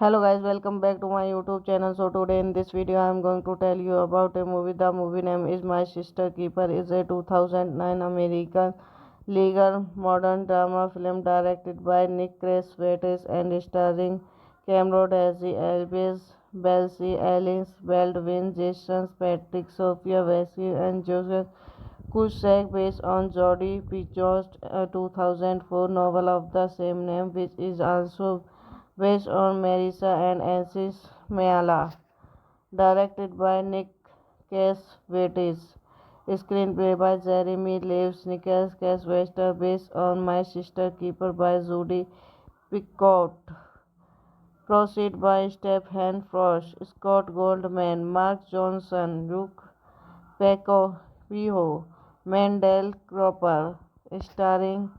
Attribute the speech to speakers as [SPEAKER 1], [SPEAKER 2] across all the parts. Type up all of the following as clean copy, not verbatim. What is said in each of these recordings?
[SPEAKER 1] Hello guys, welcome back to my YouTube channel. So today in this video I am going to tell you about a movie. The movie name is My Sister Keeper. Is a 2009 American legal modern drama film directed by Nick Cassavetes and starring Cameron Diaz, Elvis Belsi, Alice Baldwin, Jason Patrick, Sophia Vasily, and Joseph Cusack, based on Jodie Picoult's 2004 novel of the same name, which is also based on Marissa and Ansis Mayala, directed by Nick Cassavetes. Screenplay by Jeremy Leaves, Nicholas Cassavetes, based on My Sister Keeper by Judy Picoult. Proceed by Stephen Frost, Scott Goldman, Mark Johnson, Luke Paco Viho, Mendel Cropper, starring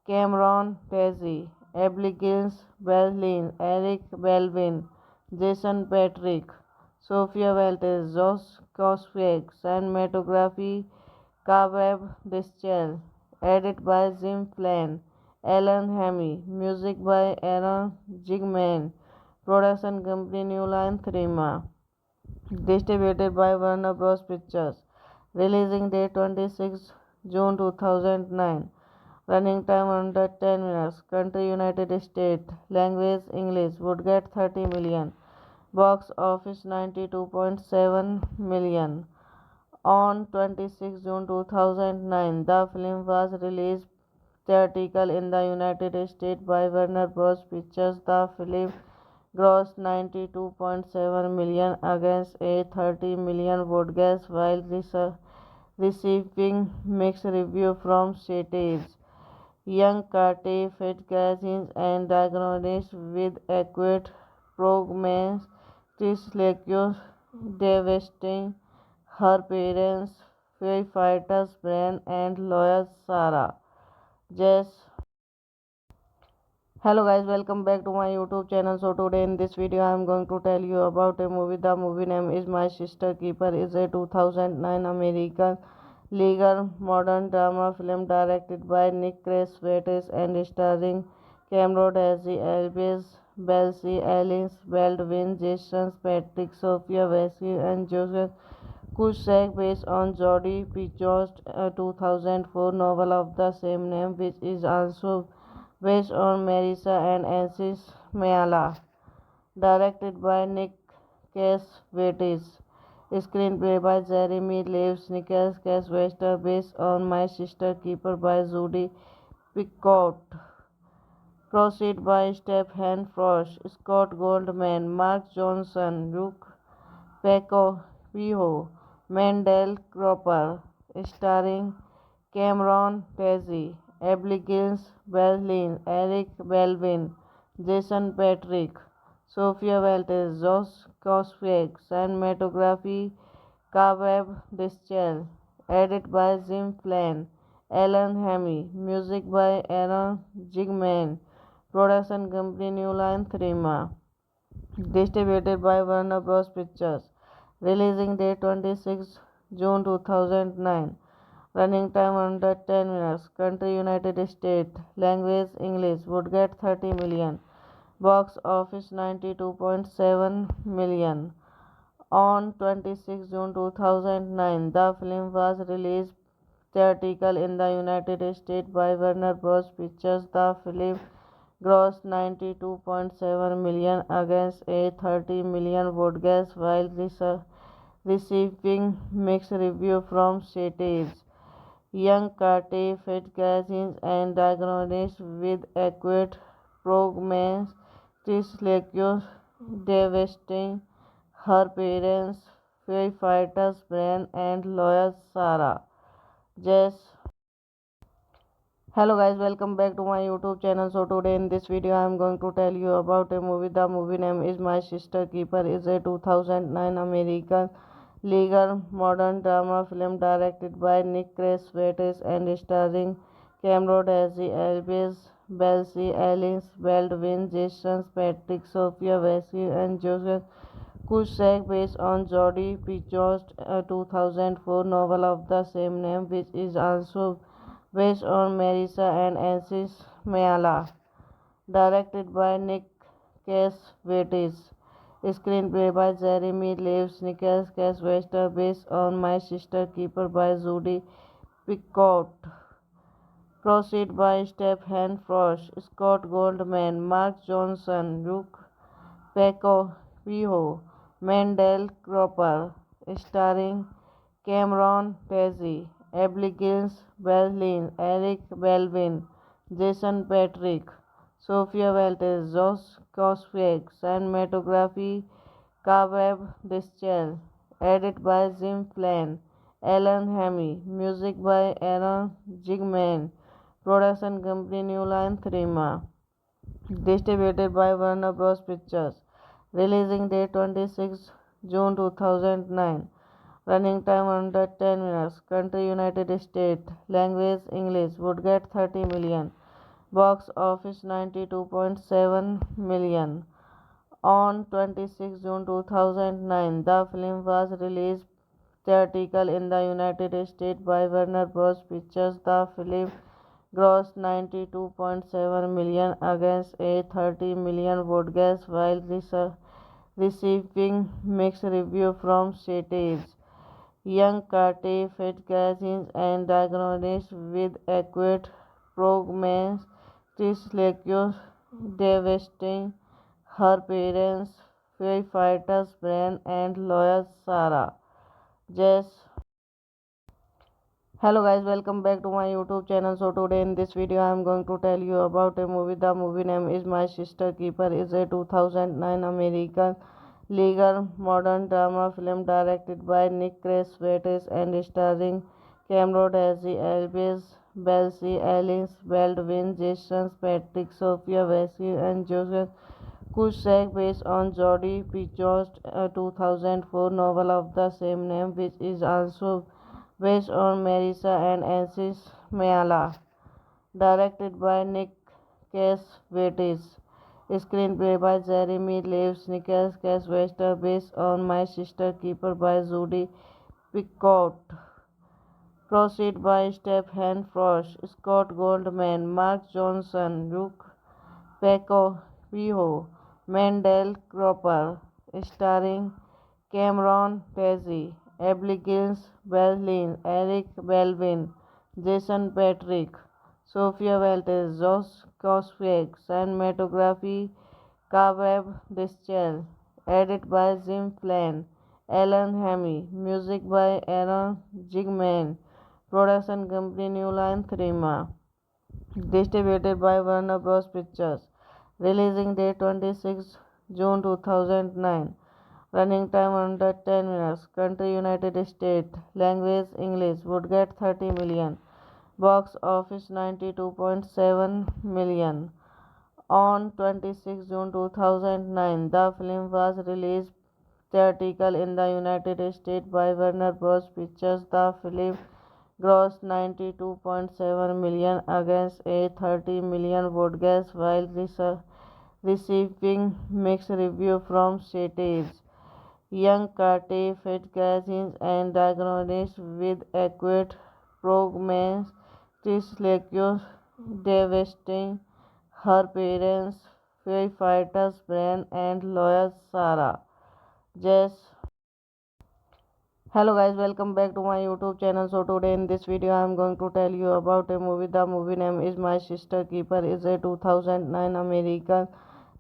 [SPEAKER 1] Cameron Diaz, Abigail Breslin, Eric Baldwin, Jason Patric, Sophia Walters, Josh Coswig, cinematography Cavab Dischel, edit by Jim Flynn, Alan Hamy, music by Aaron Zigman, production company New Line Cinema, distributed by Warner Bros. Pictures. Releasing date 26 June 2009. Running time under 10 minutes. Country United States. Language English. Would get 30 million. Box office 92.7 million. On 26 June 2009, the film was released theatrical in the United States by Warner Bros. Pictures. The film grossed 92.7 million against a 30 million broadcast, while receiving mixed reviews from critics. Young Carter Fitzgerald and diagnosed with acute prognostic devastating her parents, firefighters Brian and lawyer Sarah. Jess. Hello guys, welcome back to my YouTube channel. So today in this video I am going to tell you about a movie. The movie name is My Sister Keeper. Is a 2009 American legal modern drama film directed by Nick Cassavetes and starring Cameron Diaz, Elvis Belsi, Alice Baldwin, Jason Patrick, Sophia Vasily, and Joseph Cusack, based on Jodie Picoult's 2004 novel of the same name, which is also based on Marissa and Ansis Mayala, directed by Nick Cassavetes. Screenplay by Jeremy Leaves, Nicholas Cassavetes, based on My Sister Keeper by Judy Picoult. Proceed by Stephen Frost, Scott Goldman, Mark Johnson, Luke Paco Viho, Mendel Cropper, starring Cameron Diaz, Abigail Breslin, Eric Baldwin, Jason Patric, Sophia Walters, Josh Coswig, cinematography Kaweb Dischel. Edit by Jim Flynn. Alan Hamy. Music by Aaron Zigman. Production company New Line Cinema. Distributed by Warner Bros. Pictures. Releasing date 26 June 2009. Running time under 10 minutes. Country United States. Language English. Would get 30 million. Box office 92.7 million. On 26 June 2009, the film was released theatrical in the United States by Warner Bros. Pictures. The film grossed 92.7 million against a 30 million budget while receiving mixed reviews from critics. Young Kate Fitzgerald and diagnosed with acute prognosticus devastating her parents, firefighters Brian and lawyer Sarah. Jess. Hello guys, welcome back to my YouTube channel. So today in this video I am going to tell you about a movie. The movie name is My Sister Keeper. Is a 2009 American legal modern drama film directed by Nick Cassavetes and starring Cameron Diaz, Elvis Belsi, Alice Baldwin, Jason Patrick, Sophia Vasily, and Joseph Cusack, based on Jodie Picoult's 2004 novel of the same name, which is also based on Marissa and Ansis Mayala. Directed by Nick Cassavetes. Screenplay by Jeremy Leaves, Nicholas Cassavetes, based on My Sister Keeper by Judy Picoult. Proceed by Stephen Frost, Scott Goldman, Mark Johnson, Luke Paco Pijo, Mendel Cropper, starring Cameron Diaz, Abigail Breslin, Eric Baldwin, Jason Patric, Sophia Walters, Josh Coswig, cinematography Kaweb Dischel, edit by Jim Flynn, Alan Hamy, music by Aaron Zigman, production company New Line Cinema. Distributed by Warner Bros. Pictures. Releasing date 26 June 2009. Running time under 10 minutes. Country United States. Language English. Would get 30 million. Box office 92.7 million. On 26 June 2009, the film was released theatrical in the United States by Warner Bros. Pictures. The film grossed 92.7 million against a 30 million budget while receiving mixed reviews from critics. Young Kate Fitzgerald and diagnosed with acute prognosticus devastating her parents, firefighters Brian and lawyer Sarah. Jess. Hello guys, welcome back to my YouTube channel. So today in this video I am going to tell you about a movie. The movie name is My Sister Keeper. Is a 2009 American legal modern drama film directed by Nick Cassavetes and starring Cameron Diaz, Elvis Belsi, Alice Baldwin, Jason Patric, Sophia Vasily, and Joseph Cusack, based on Jodie Picoult's 2004 novel of the same name, which is also based on Marissa and Ansis Mayala. Directed by Nick Cassavetes. Screenplay by Jeremy Leaves, Nicholas Cassavetes, based on My Sister Keeper by Judy Picoult. Proceed by Stephen Frost, Scott Goldman, Mark Johnson, Luke Paco Pijo, Mendel Cropper, starring Cameron Diaz, Abigail Breslin, Eric Baldwin, Jason Patric, Sophia Walters, Josh Coswig, cinematography Kaweb Dischel, edit by Jim Flynn, Alan Hamy, music by Aaron Zigman, production company New Line Cinema. Distributed by Warner Bros. Pictures. Releasing date 26 June 2009. Running time under 10 minutes. Country United States. Language English. Would get 30 million. Box office 92.7 million. On 26 June 2009, the film was released theatrical in the United States by Warner Bros. Pictures. The film grossed 92.7 million against a 30 million broadcast while receiving mixed reviews from critics. Young Kate Fitzgerald and diagnosed with acute prognosis Trislacious devastating her parents, firefighters Brian and lawyer Sarah. Jess. Hello guys, welcome back to my YouTube channel. So today in this video I am going to tell you about a movie. The movie name is My Sister Keeper. Is a 2009 American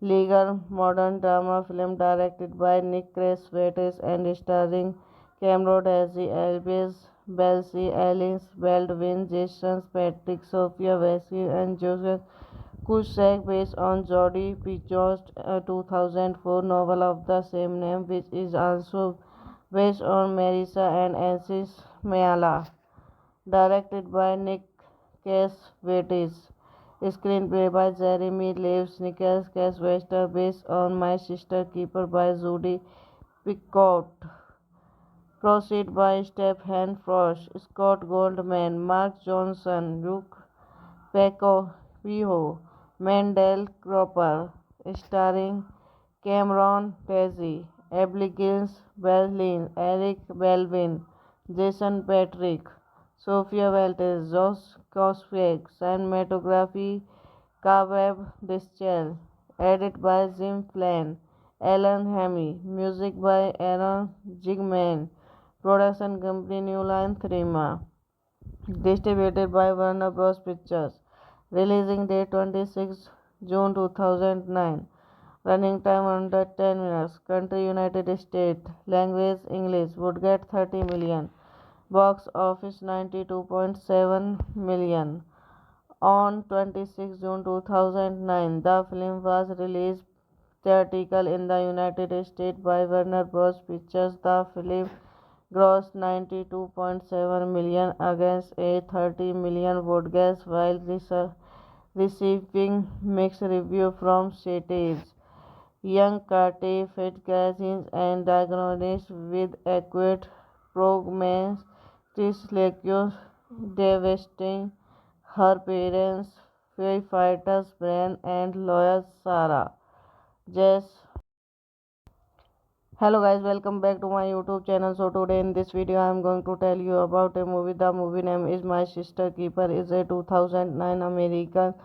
[SPEAKER 1] legal modern drama film directed by Nick Cassavetes and starring Cameron Diaz, Elvis Belsi, Alice Baldwin, Jason Patrick, Sophia Vasily, and Joseph Cusack, based on Jodie Picoult's 2004 novel of the same name, which is also based on Marissa and Ansis Mayala. Directed by Nick Cassavetes. Screenplay by Jeremy Leaves, Nicholas Cassavetes, based on My Sister Keeper by Judy Picoult. Proceed by Stephen Frost, Scott Goldman, Mark Johnson, Luke Paco Pijo, Mendel Cropper, starring Cameron Diaz, Abigail Breslin, Eric Baldwin, Jason Patrick, Sophia Walters, Josh Cossack, cinematography Kaveb Deschel, edit by Jim Flynn, Alan Hamy, music by Aaron Zigman, production company New Line Cinema, distributed by Warner Bros. Pictures, releasing date 26 June 2009. Running time under 10 minutes. Country United States. Language English. Would get 30 million. Box office 92.7 million. On 26 June 2009, the film was released theatrical in the United States by Warner Bros. Pictures. The film grossed 92.7 million against a 30 million broadcast while receiving mixed reviews from critics. Young Kate Fitzgerald and diagnosed with acute prognosis Trislacious devastating her parents, firefighters Brian and lawyer Sarah. Jess. Hello guys, welcome back to my YouTube channel. So today in this video I am going to tell you about a movie. The movie name is My Sister Keeper. Is a 2009 American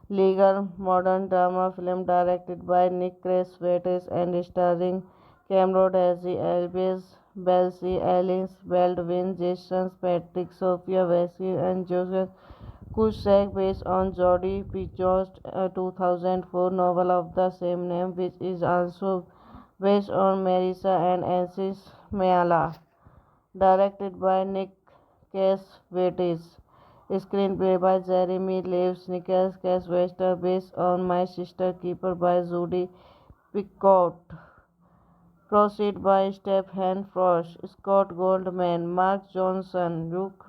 [SPEAKER 1] legal modern drama film directed by Nick Cassavetes and starring Cameron Diaz, Elvis Belsi, Alice Baldwin, Jason Patrick, Sophia Vasily, and Joseph Cusack, based on Jodie Picoult's 2004 novel of the same name, which is also based on Marissa and Ansis Mayala. Directed by Nick Cassavetes. Screenplay by Jeremy Leaves, Nicholas Cassavetes, based on My Sister Keeper by Judy Picoult. Proceed by Stephen Frost, Scott Goldman, Mark Johnson, Luke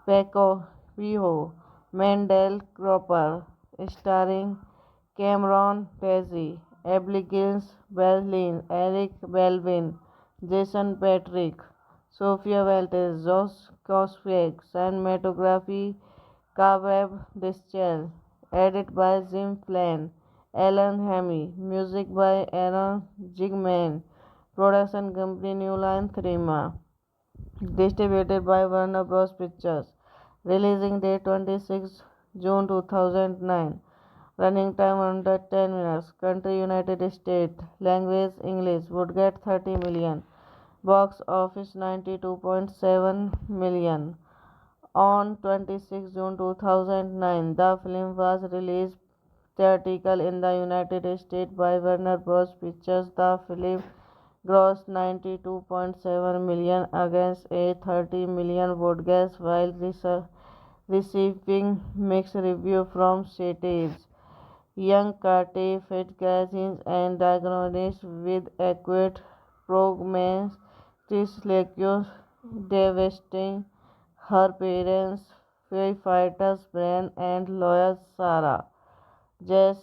[SPEAKER 1] Paco Pijo, Mendel Cropper, starring Cameron Diaz, Abigail Breslin, Eric Baldwin, Jason Patrick, Sophia Walters, Josh Cossack, cinematography Kaveb Deschel, edit by Jim Flynn, Alan Hamy, music by Aaron Zigman, production company New Line Cinema, distributed by Warner Bros. Pictures, releasing date 26 June 2009. Running time under 10 minutes. Country United States. Language English. Would get 30 million. Box office 92.7 million. On 26 June 2009, the film was released theatrical in the United States by Warner Bros. Pictures. The film grossed 92.7 million against a 30 million broadcast while receiving mixed reviews from critics. Young Kate Fitzgerald and diagnosed with acute prognosis Trislacious devastating her parents, firefighters Brian and lawyer Sarah. Jess.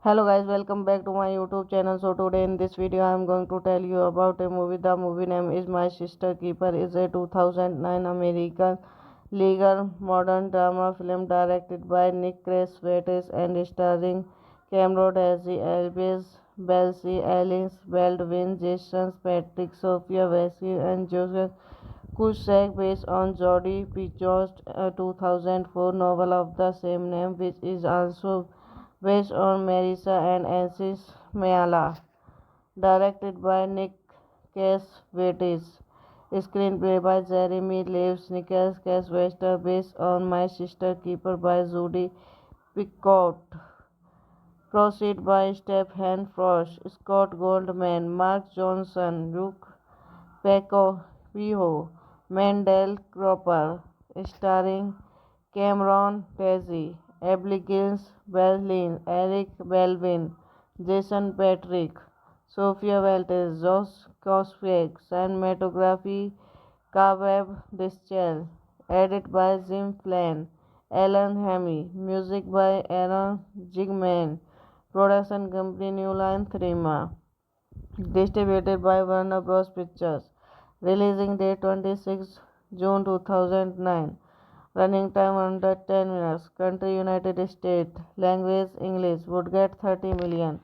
[SPEAKER 1] Hello guys, welcome back to my YouTube channel. So today in this video I am going to tell you about a movie. The movie name is My Sister Keeper. Is a 2009 American legal modern drama film directed by Nick Cassavetes and starring Cameron Diaz, Elvis Belsi, Alice Baldwin, Jason Patrick, Sophia Vasily, and Joseph Cusack, based on Jodie Picoult's 2004 novel of the same name, which is also based on Marissa and Ansis Mayala. Directed by Nick Cassavetes. Screenplay by Jeremy Leaves, Nicholas Cassavetes, based on My Sister Keeper by Judy Picoult. Proceed by Stephen Frost, Scott Goldman, Mark Johnson, Luke Paco Pijo, Mendel Cropper, starring Cameron Diaz, Abigail Breslin, Eric Baldwin, Jason Patrick, Sophia Walters, Josh Cosgrave, cinematography Kaveb Dischel, edit by Jim Flynn, Alan Hammy, music by Aaron Jigman, production company New Line Cinema. Distributed by Warner Bros. Pictures. Releasing date 26 June 2009. Running time under 10 minutes. Country United States. Language English. Would get 30 million.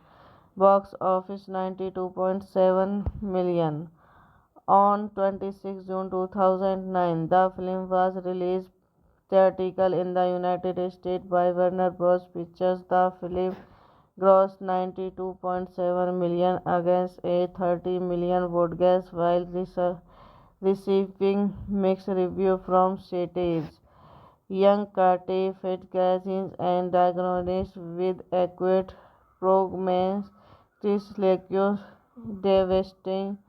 [SPEAKER 1] Box office 92.7 million. On 26 June 2009, the film was released theatrical in the United States by Warner Bros. Pictures. The film grossed 92.7 million against a 30 million broadcast while receiving mixed reviews from critics. Young Carter Fitzgerald and diagnosed with acute prognosis Trislacious devastating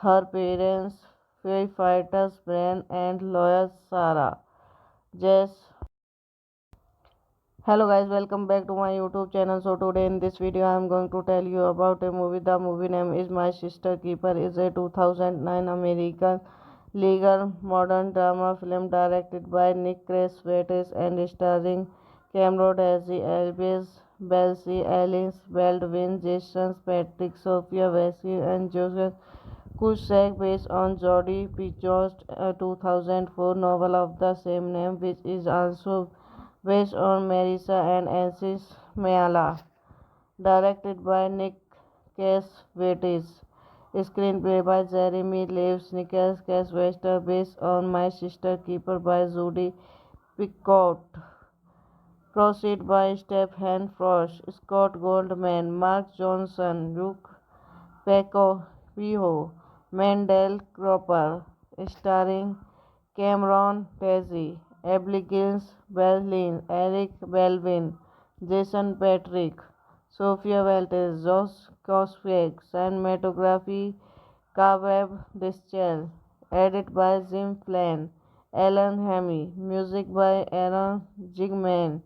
[SPEAKER 1] her parents, firefighters Brian and lawyer Sarah. Jess. Hello guys, welcome back to my YouTube channel. So today in this video I am going to tell you about a movie. The movie name is My Sister Keeper. Is a 2009 American legal modern drama film directed by Nick Cassavetes and starring Cameron Diaz, Elvis Belsi, Alice Baldwin, Jason Patrick, Sophia Vasily, and Joseph Cusack, based on Jodie Picoult's 2004 novel of the same name, which is also based on Marissa and Ansis Mayala. Directed by Nick Cassavetes. Screenplay by Jeremy Leaves, Nicholas Cassavetes, based on My Sister Keeper by Judy Picoult. Proceed by Stephen Frost, Scott Goldman, Mark Johnson, Luke Paco Pijo, Mendel Cropper, starring Cameron Diaz, Abigail Breslin, Eric Baldwin, Jason Patrick, Sophia Walters, Josh Cosgrave, cinematography Kaveb Dischel, edit by Jim Flynn, Alan Hammy, music by Aaron Jigman,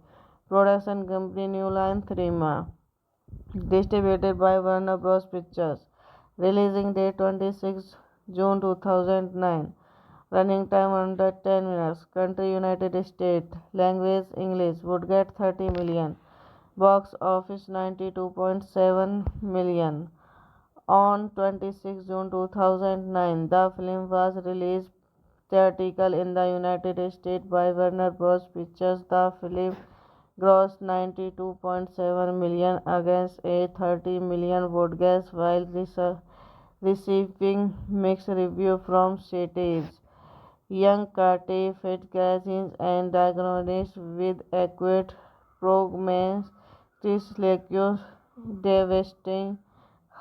[SPEAKER 1] production company New Line Cinema. Distributed by Warner Bros. Pictures. Releasing date 26 June 2009. Running time under 10 minutes. Country United States. Language English. Would get 30 million. Box office 92.7 million. On 26 June 2009, the film was released theatrical in the United States by Warner Bros. Pictures. The film grossed 92.7 million against a 30 million broadcast while receiving mixed reviews from critics. Young Carter Fitzgerald and diagnosed with acute prognosis Trislacious devastating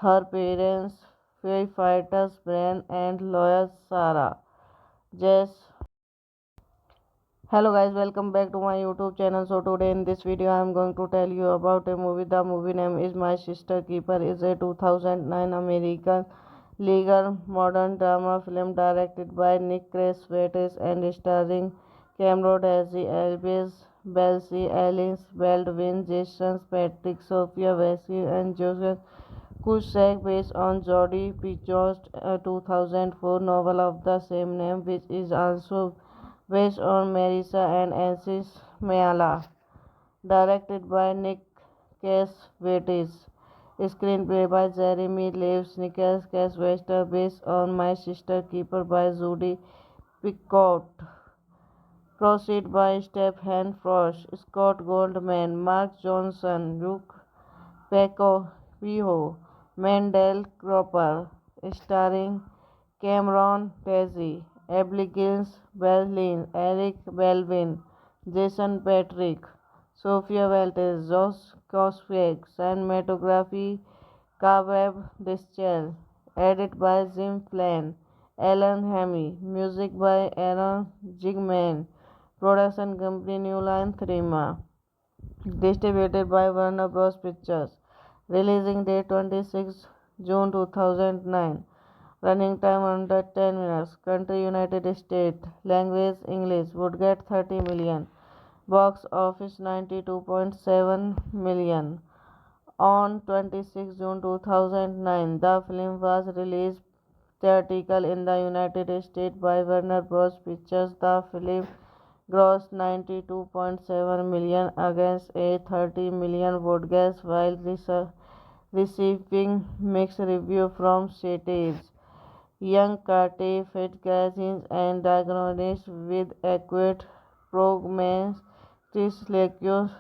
[SPEAKER 1] her parents, firefighters Brian and lawyer Sarah. Jess. Hello guys, welcome back to my YouTube channel. So today in this video I am going to tell you about a movie. The movie name is My Sister Keeper. Is a 2009 American legal modern drama film directed by Nick Cassavetes and starring Cameron Diaz, Elvis Belsi, Alice Baldwin, Jason Patrick, Sophia Vasily, and Joseph Cusack, based on Jodie Picoult's 2004 novel of the same name, which is also based on Marissa and Ansis Mayala. Directed by Nick Cassavetes. Screenplay by Jeremy Leaves, Nicholas Cassavetes, based on My Sister Keeper by Judy Picoult. Proceed by Stephen Frost, Scott Goldman, Mark Johnson, Luke Paco Pijo, Mendel Cropper, starring Cameron Diaz, Abigail Breslin, Eric Belvin, Jason Patrick, Sophia Weltes, Josh Coswig, cinematography Kaveb Dischel, edit by Jim Flynn, Alan Hamy, music by Aaron Zigman, production company New Line Cinema. Distributed by Warner Bros. Pictures. Releasing date 26 June 2009. Running time under 10 minutes. Country United States. Language English. Would get 30 million. Box office 92.7 million. On 26 June 2009, the film was released theatrical in the United States by Warner Bros. Pictures. The film grossed 92.7 million against a 30 million broadcast while receiving mixed reviews from critics. Young Kate Fitzgerald and diagnosed with acute prognosis, Trish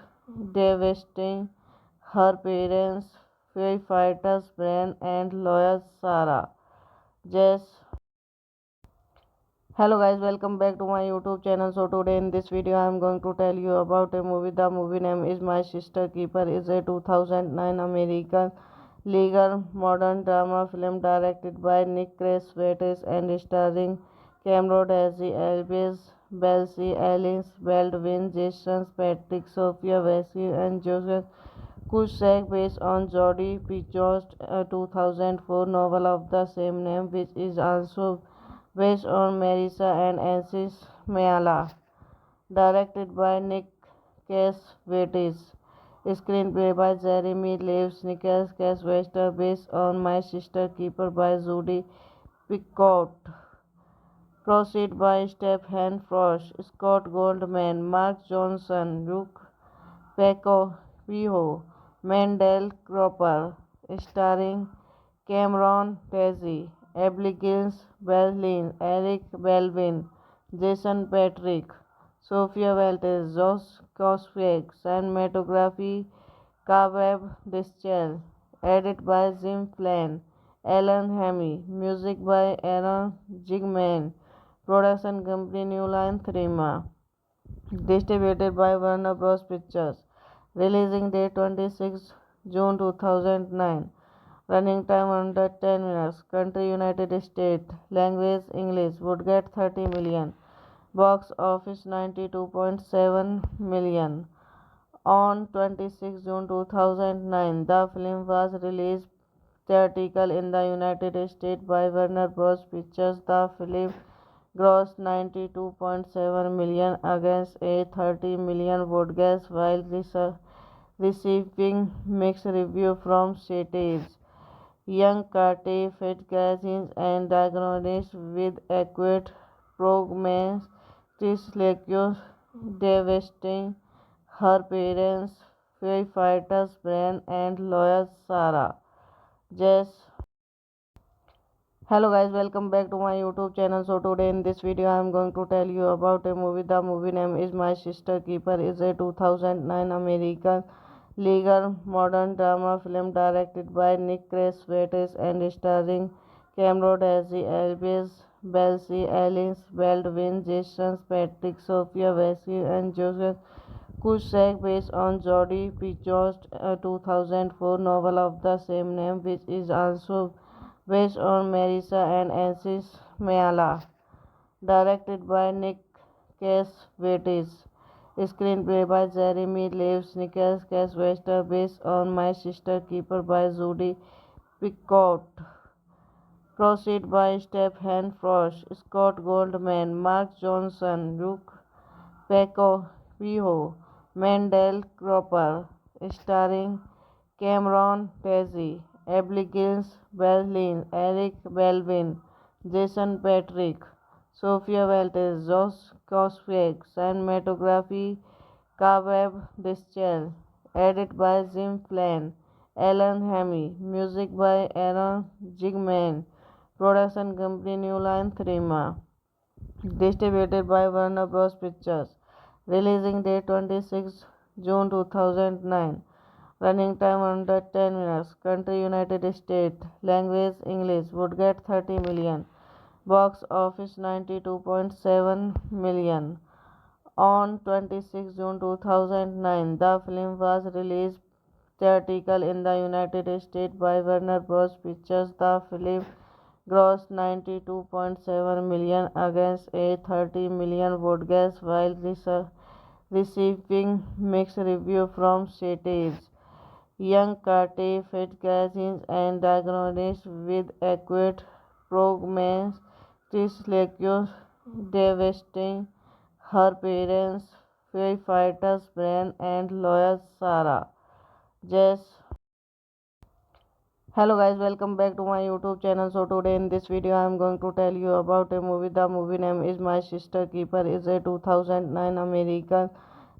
[SPEAKER 1] devastating her parents, firefighters Brian and lawyer Sarah. Jess. Hello guys, welcome back to my YouTube channel. So today in this video I am going to tell you about a movie. The movie name is My Sister Keeper. Is a 2009 American legal modern drama film directed by Nick Cassavetes and starring Cameron Diaz, Elvis Belsi, Alice Baldwin, Jason Patrick, Sophia Vasily, and Joseph Cusack, based on Jodie Picoult's 2004 novel of the same name, which is also based on Marissa and Ansis Mayala. Directed by Nick Cassavetes. Screenplay by Jeremy Leaves, Nicholas Cassavetes, based on My Sister Keeper by Judy Picoult. Proceed by Stephen Frost, Scott Goldman, Mark Johnson, Luke Paco Pijo, Mendel Cropper, starring Cameron Diaz, Abigail Breslin, Eric Belvin, Jason Patrick, Sophia Weltes, Josh Coswig, cinematography Kaveb Dischel, edit by Jim Flynn, Alan Hamy, music by Aaron Zigman, production company New Line Cinema. Distributed by Warner Bros. Pictures. Releasing date 26 June 2009. Running time under 10 minutes. Country United States. Language English. Would get 30 million. Box office 92.7 million. On 26 June 2009, the film was released theatrical in the United States by Warner Bros. Pictures. The film grossed 92.7 million against a 30 million broadcast while receiving mixed reviews from critics. Young Kate Fitzgerald and diagnosed with acute prognosis, devastating her parents, firefighters Brian and lawyer Sarah. Jess. Hello guys, welcome back to my YouTube channel. So today in this video I am going to tell you about a movie. The movie name is My Sister Keeper. Is a 2009 American legal modern drama film directed by Nick Cassavetes and starring Cameron Diaz, Elvis Belsi, Alice Baldwin, Jason Patrick, Sophia Vasily, and Joseph Cusack, based on Jodie Picoult's 2004 novel of the same name, which is also based on Marissa and Ansis Mayala. Directed by Nick Cassavetes. Screenplay by Jeremy Leaves, Nicholas Cassavetes, based on My Sister Keeper by Judy Picoult. Proceed by Stephen Frost, Scott Goldman, Mark Johnson, Luke Paco Pijo, Mendel Cropper, starring Cameron Diaz, Abigail Breslin, Eric Belvin, Jason Patrick, Sophia Weltes, Josh Coswig, cinematography Kaveb Dischel, Edit by Jim Flynn, Alan Hamy, music by Aaron Zigman, production company New Line Cinema, distributed by Warner Bros. Pictures, releasing date 26 June 2009, running time under 10 minutes, country United States, language English, would get 30 million, box office 92.7 million. On 26 June 2009, the film was released theatrical in the United States by Warner Bros. Pictures. The film grossed 92.7 million against a 30 million broadcast while receiving mixed reviews from critics. Young Kate Fitzgerald and diagnosed with acute prognosticus devastating her parents, firefighters Brian and lawyer Sarah. Jess. Hello guys, welcome back to my YouTube channel. So today in this video I am going to tell you about a movie. The movie name is My Sister Keeper. Is a 2009 American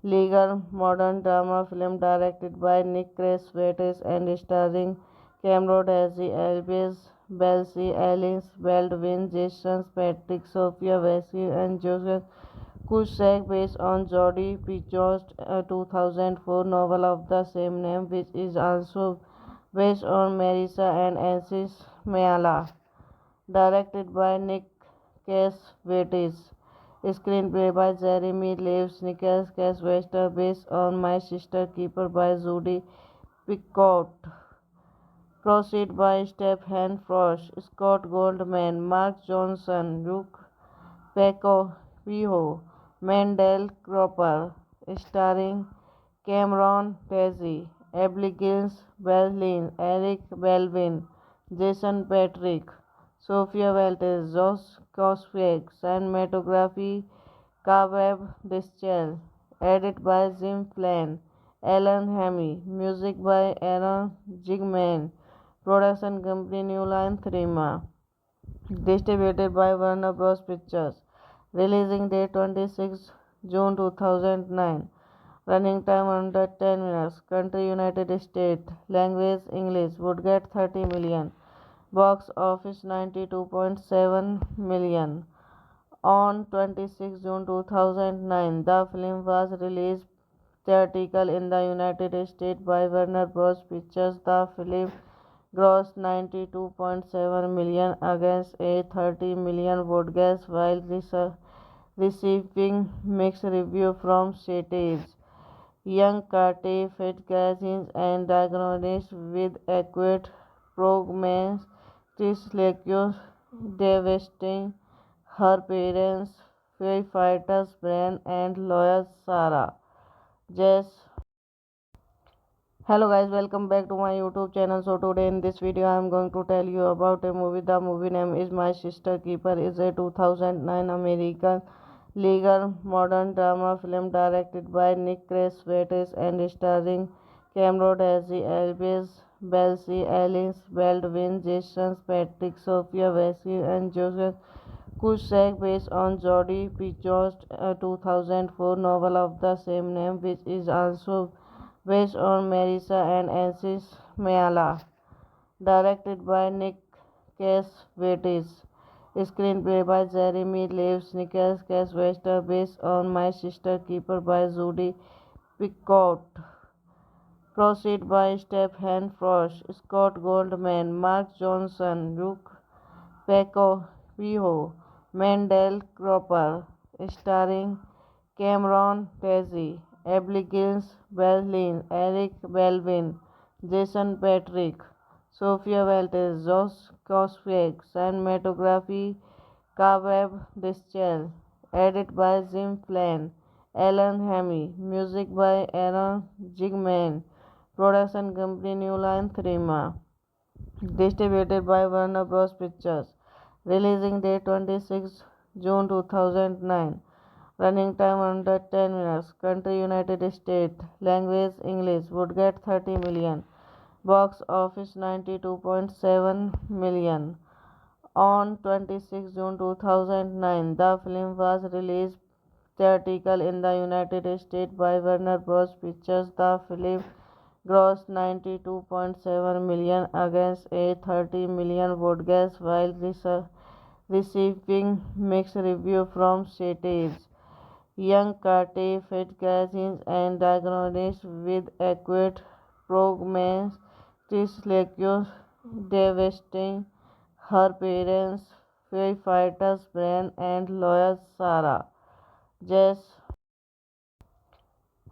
[SPEAKER 1] legal modern drama film directed by Nick Cassavetes and starring Cameron Diaz, Elvis Belsi, Alice Baldwin, Jason Patrick, Sophia Vassie, and Joseph Cusack, based on Jodie Picoult's 2004 novel of the same name, which is also based on Marissa and Ansis Mayala, directed by Nick Cassavetes, screenplay by Jeremy Leaves, Nicholas Cassavetes, based on My Sister Keeper by Judy Picoult, proceed by Stephen Frost, Scott Goldman, Mark Johnson, Luke Paco Pijo, Mendel Cropper, starring Cameron Diaz, Abigail Breslin, Eric Baldwin, Jason Patrick, Sophia Walters, Josh Cossack, cinematography Kaveb Deschel, edit by Jim Flynn, Alan Hamy, music by Aaron Zigman, production company New Line Cinema, distributed by Warner Bros. Pictures, releasing date 26 June 2009, running time under 10 minutes, country United States, language English, would get 30 million, box office 92.7 million. On 26 June 2009, the film was released theatrical in the United States by Warner Bros. Pictures. The film grossed 92.7 million against a 30 million broadcast while receiving mixed reviews from critics. Young Kate Fitzgerald and diagnosed with acute prognosticus devastating her parents, firefighters Brian and lawyer Sarah. Jess. Hello guys, welcome back to my YouTube channel. So today in this video I am going to tell you about a movie. The movie name is My Sister Keeper. Is a 2009 American legal modern drama film directed by Nick Cassavetes and starring Cameron Diaz, Elvis Belsi, Alice Baldwin, Jason Patrick, Sophia Vassie, and Joseph Cusack, based on Jodie Picoult's 2004 novel of the same name, which is also based on Marissa and Ansis Mayala, directed by Nick Cassavetes, screenplay by Jeremy Leaves, Nicholas Cassavetes, based on My Sister Keeper by Judy Picoult, proceed by Stephen Frost, Scott Goldman, Mark Johnson, Luke Paco Pijo, Mendel Cropper, starring Cameron Diaz, Abigail Breslin, Eric Baldwin, Jason Patrick, Sophia Walters, Josh Cossack, cinematography Kaveb Deschel, edit by Jim Flynn, Alan Hamy, music by Aaron Zigman, production company New Line Cinema, distributed by Warner Bros. Pictures, releasing date 26 June 2009, running time under 10 minutes, country United States, language English, would get 30 million, box office 92.7 million. On 26 June 2009, the film was released theatrical in the United States by Warner Bros. Pictures. The film grossed 92.7 million against a 30 million broadcast while receiving mixed review from critics. Young Kate Fitzgerald and diagnosed with acute prognostic devastating her parents, firefighters Brian and lawyer Sarah. Jess.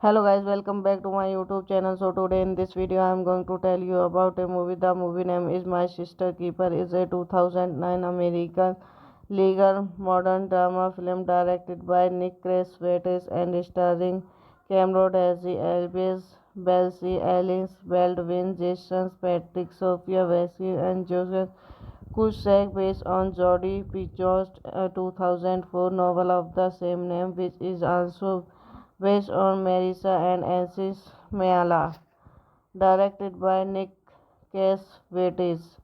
[SPEAKER 1] Hello guys, welcome back to my YouTube channel. So today in this video I am going to tell you about a movie. The movie name is My Sister Keeper. Is a 2009 American legal modern drama film directed by Nick Cassavetes and starring Cameron Diaz, Elvis Belsi, Alice Baldwin, Jason Patrick, Sophia Vasily, and Joseph Cusack, based on Jodie Picoult's 2004 novel of the same name, which is also based on Marissa and Ansis Mayala. Directed by Nick Cassavetes.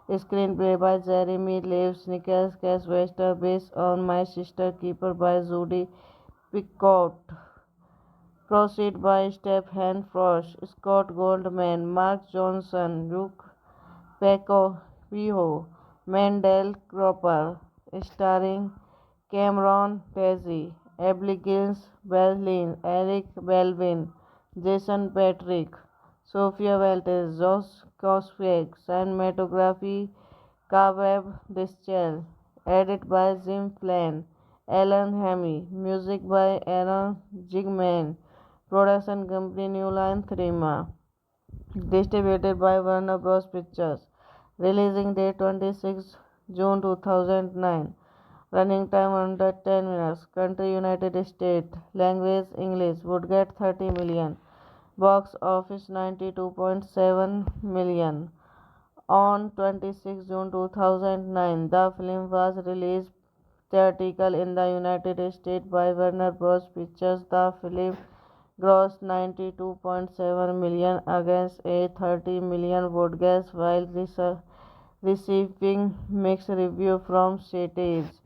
[SPEAKER 1] Screenplay by Jeremy Leaves, Nicholas Cassavetes, based on My Sister Keeper by Judy Picoult. Proceed by Stephen Frost, Scott Goldman, Mark Johnson, Luke Paco Viho, Mendel Cropper, starring Cameron Diaz, Abigail Breslin, Eric Baldwin, Jason Patrick, Sophia Walters, Josh Cosgrave, cinematography Kaveb Dischel, edit by Jim Flynn, Alan Hamy, music by Aaron Zigman, production company New Line Cinema. Distributed by Warner Bros. Pictures. Releasing date 26 June 2009. Running time under 10 minutes. Country United States. Language English. Would get 30 million. Box office 92.7 million. On 26 June 2009, the film was released theatrical in the United States by Warner Bros. Pictures. The film grossed 92.7 million against a 30 million broadcast while receiving mixed review from critics.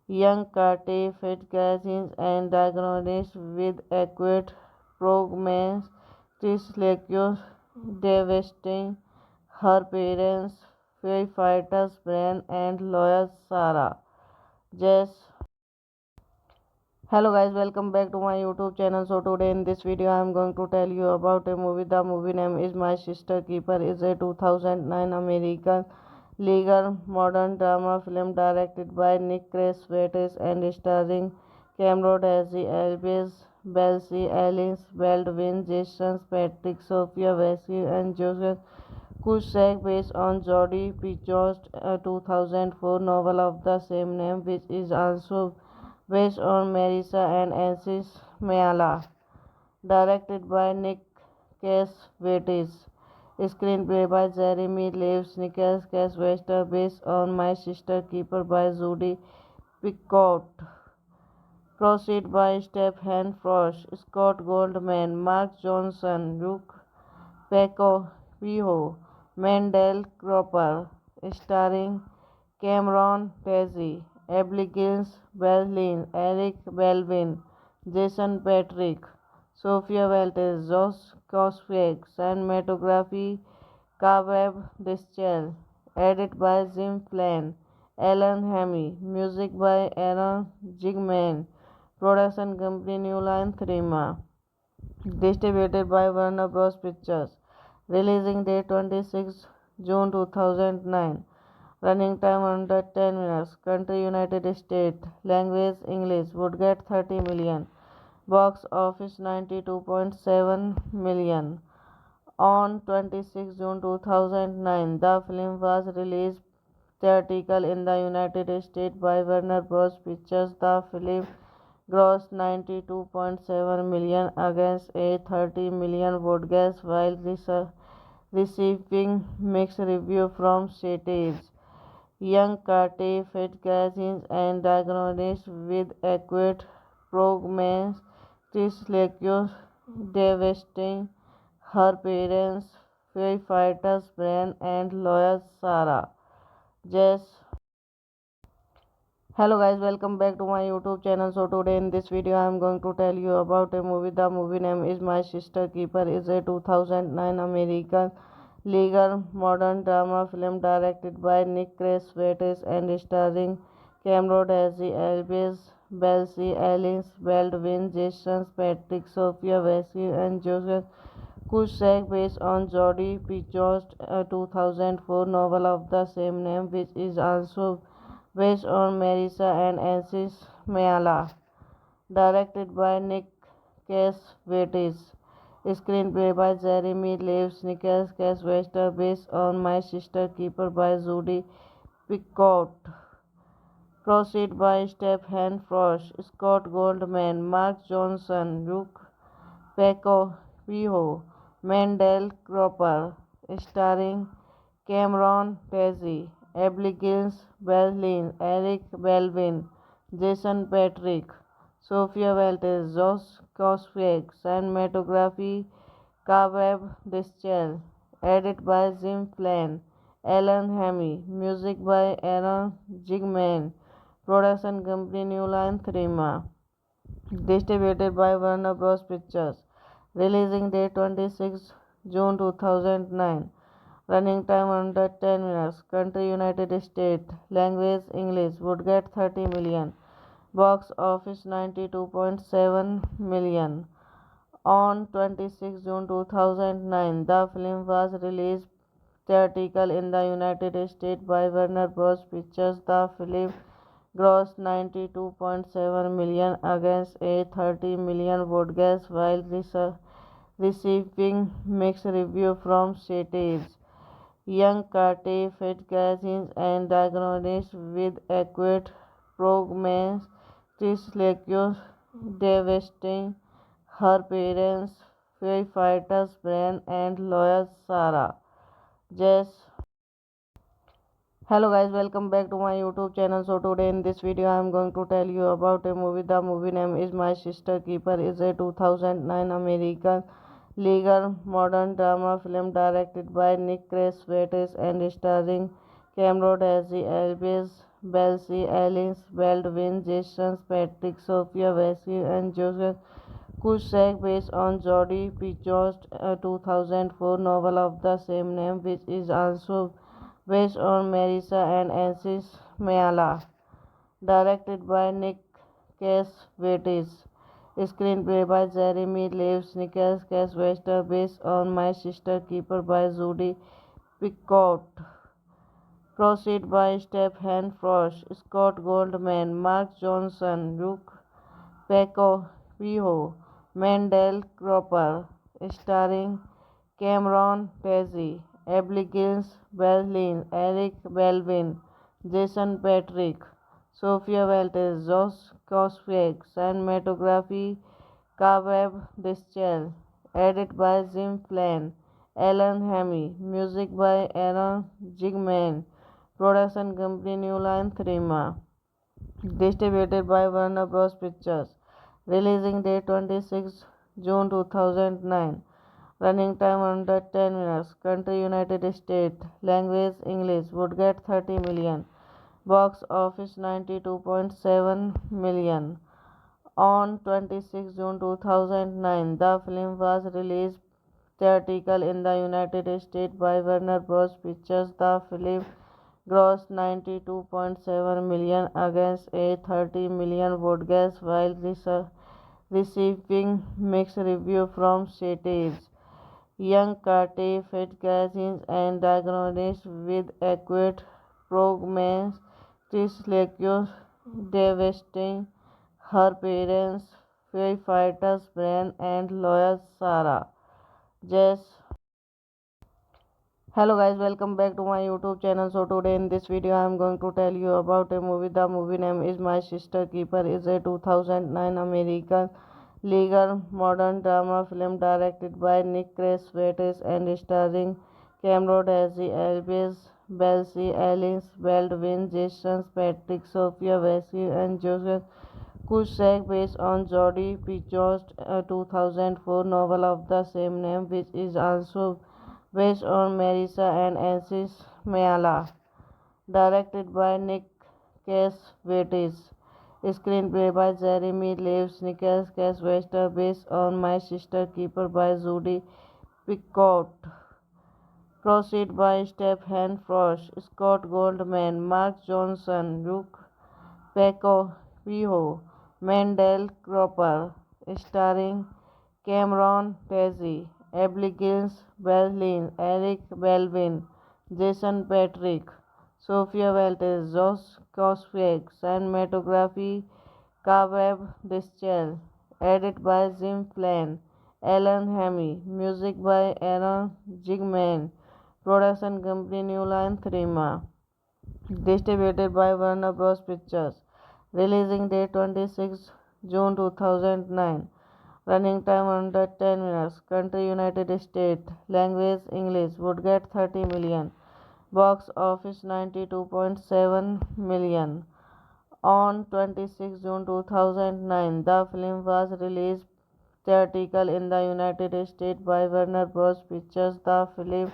[SPEAKER 1] Young Kate Fitzgerald and diagnosed with acute prognostic devastating her parents, firefighters Brian and lawyer Sarah. Jess. Hello guys, welcome back to my YouTube channel. So today in this video I am going to tell you about a movie. The movie name is My Sister Keeper. Is a 2009 American legal modern drama film directed by Nick Cassavetes and starring Cameron Diaz, Elvis Belsi, Alice Baldwin, Jason Patrick, Sophia Vasily, and Joseph Cusack, based on Jodie Picoult's 2004 novel of the same name, which is also based on Marissa and Ansis Mayala. Directed by Nick Cassavetes. Screenplay by Jeremy Leaves, Nicholas Cassavetes, based on My Sister Keeper by Judy Picoult. Proceed by Stephen Frost, Scott Goldman, Mark Johnson, Luke Paco Viho, Mendel Cropper, starring Cameron Diaz, Abigail Breslin, Eric Baldwin, Jason Patrick, Sophia Walters, Josh Cosgrave, cinematography Kaveb Dischel, edit by Jim Flynn, Alan Hamy, music by Aaron Zigman, production company New Line Cinema. Distributed by Warner Bros. Pictures. Releasing date 26 June 2009. Running time under 10 minutes. Country United States. Language English. Would get 30 million. Box office 92.7 million. On 26 June 2009, the film was released theatrical in the United States by Warner Bros. Pictures. The film grossed 92.7 million against a 30 million broadcast while receiving mixed review from critics. Young Kate Fitzgerald and diagnosed with acute prognostic devastating her parents, firefighters Brian and lawyer Sarah. Jess. Hello guys, welcome back to my YouTube channel. So today in this video I am going to tell you about a movie. The movie name is My Sister Keeper. Is a 2009 American legal modern drama film directed by Nick Cassavetes and starring Cameron Diaz, Elvis Belsi, Alice Baldwin, Jason Patrick, Sophia Vasily, and Joseph Cusack, based on Jodie Picoult's 2004 novel of the same name, which is also based on Marissa and Ansis Mayala, directed by Nick Cassavetes. Screenplay by Jeremy Leaves, Nicholas Cassavetes, based on My Sister Keeper by Judy Picoult. Proceed by Stephen Frost, Scott Goldman, Mark Johnson, Luke Paco Pijo, Mendel Cropper, starring Cameron Diaz, Abigail Breslin, Eric Baldwin, Jason Patrick, Sophia Walters, Josh Cosgrave, cinematography Kaveb Dischel, edit by Jim Flynn, Alan Hammy, music by Aaron Zigman, production company New Line Cinema. Distributed by Warner Bros. Pictures. Releasing date 26 June 2009. Running time under 10 minutes. Country United States. Language English. Would get 30 million. Box office 92.7 million. On 26 June 2009, the film was released theatrical in the United States by Warner Bros. Pictures. The film grossed 92.7 million against a 30 million broadcast while receiving mixed reviews from critics. Young Kate Fitzgerald and diagnosed with acute prognosticus devastating her parents, firefighters Brian and lawyer Sarah. Jess. Hello guys, welcome back to my YouTube channel. So today in this video I am going to tell you about a movie. The movie name is My Sister Keeper. Is a 2009 American legal modern drama film directed by Nick Cassavetes and starring Cameron Diaz, Elvis Belsi, Alice Baldwin, Jason Patrick, Sophia Vasily, and Joseph Cusack, based on Jodie Picoult's 2004 novel of the same name, which is also based on Marissa and Ansis Mayala, directed by Nick Cassavetes. Screenplay by Jeremy Leaves, Nicholas Cassavetes, based on My Sister Keeper by Judy Picoult. Proceed by Stephen Frost, Scott Goldman, Mark Johnson, Luke Paco Pijo, Mendel Cropper, starring Cameron Diaz, Abigail Breslin, Eric Baldwin, Jason Patrick, Sophia Walters, Josh Cosgrave, cinematography Kaveb Dischel, edit by Jim Flynn, Alan Hammy, music by Aaron Zigman, production company New Line Cinema. Distributed by Warner Bros. Pictures. Releasing date 26 June 2009. Running time under 10 minutes. Country United States. Language English. Would get 30 million. Box office 92.7 million. On 26 June 2009, the film was released theatrical in the United States by Warner Bros. Pictures. The film grossed 92.7 million against a 30 million broadcast while receiving mixed reviews from critics. Young Kate Fitzgerald and diagnosed with acute prognosticus devastating her parents, firefighters Brian and lawyer Sarah. Jess. Hello guys, welcome back to my YouTube channel. So today in this video I am going to tell you about a movie. The movie name is My Sister Keeper. Is a 2009 American legal modern drama film directed by Nick Cassavetes and starring Cameron Diaz, Elvis Belsi, Alice Baldwin, Jason Patrick, Sophia Vasily, and Joseph Cusack, based on Jodie Picoult's 2004 novel of the same name, which is also based on Marissa and Ansis Mayala, directed by Nick Cassavetes. Screenplay by Jeremy Leaves, Nicholas Cassavetes, based on My Sister Keeper by Judy Picoult. Proceed by Stephen Frost, Scott Goldman, Mark Johnson, Luke Pecco, Mendel Cropper, starring Cameron Diaz, Abigail Breslin, Eric Belvin, Jason Patric, Sophia Weltes, Josh Coswig, cinematography Caveb Dischel, edit by Jim Flynn, Alan Hamy, music by Aaron Zigman, production company New Line Cinema. Distributed by Warner Bros. Pictures. Releasing date 26 June 2009. Running time under 10 minutes. Country United States. Language English. Would get 30 million. Box office 92.7 million. On 26 June 2009, the film was released theatrical in the United States by Warner Bros. Pictures. The film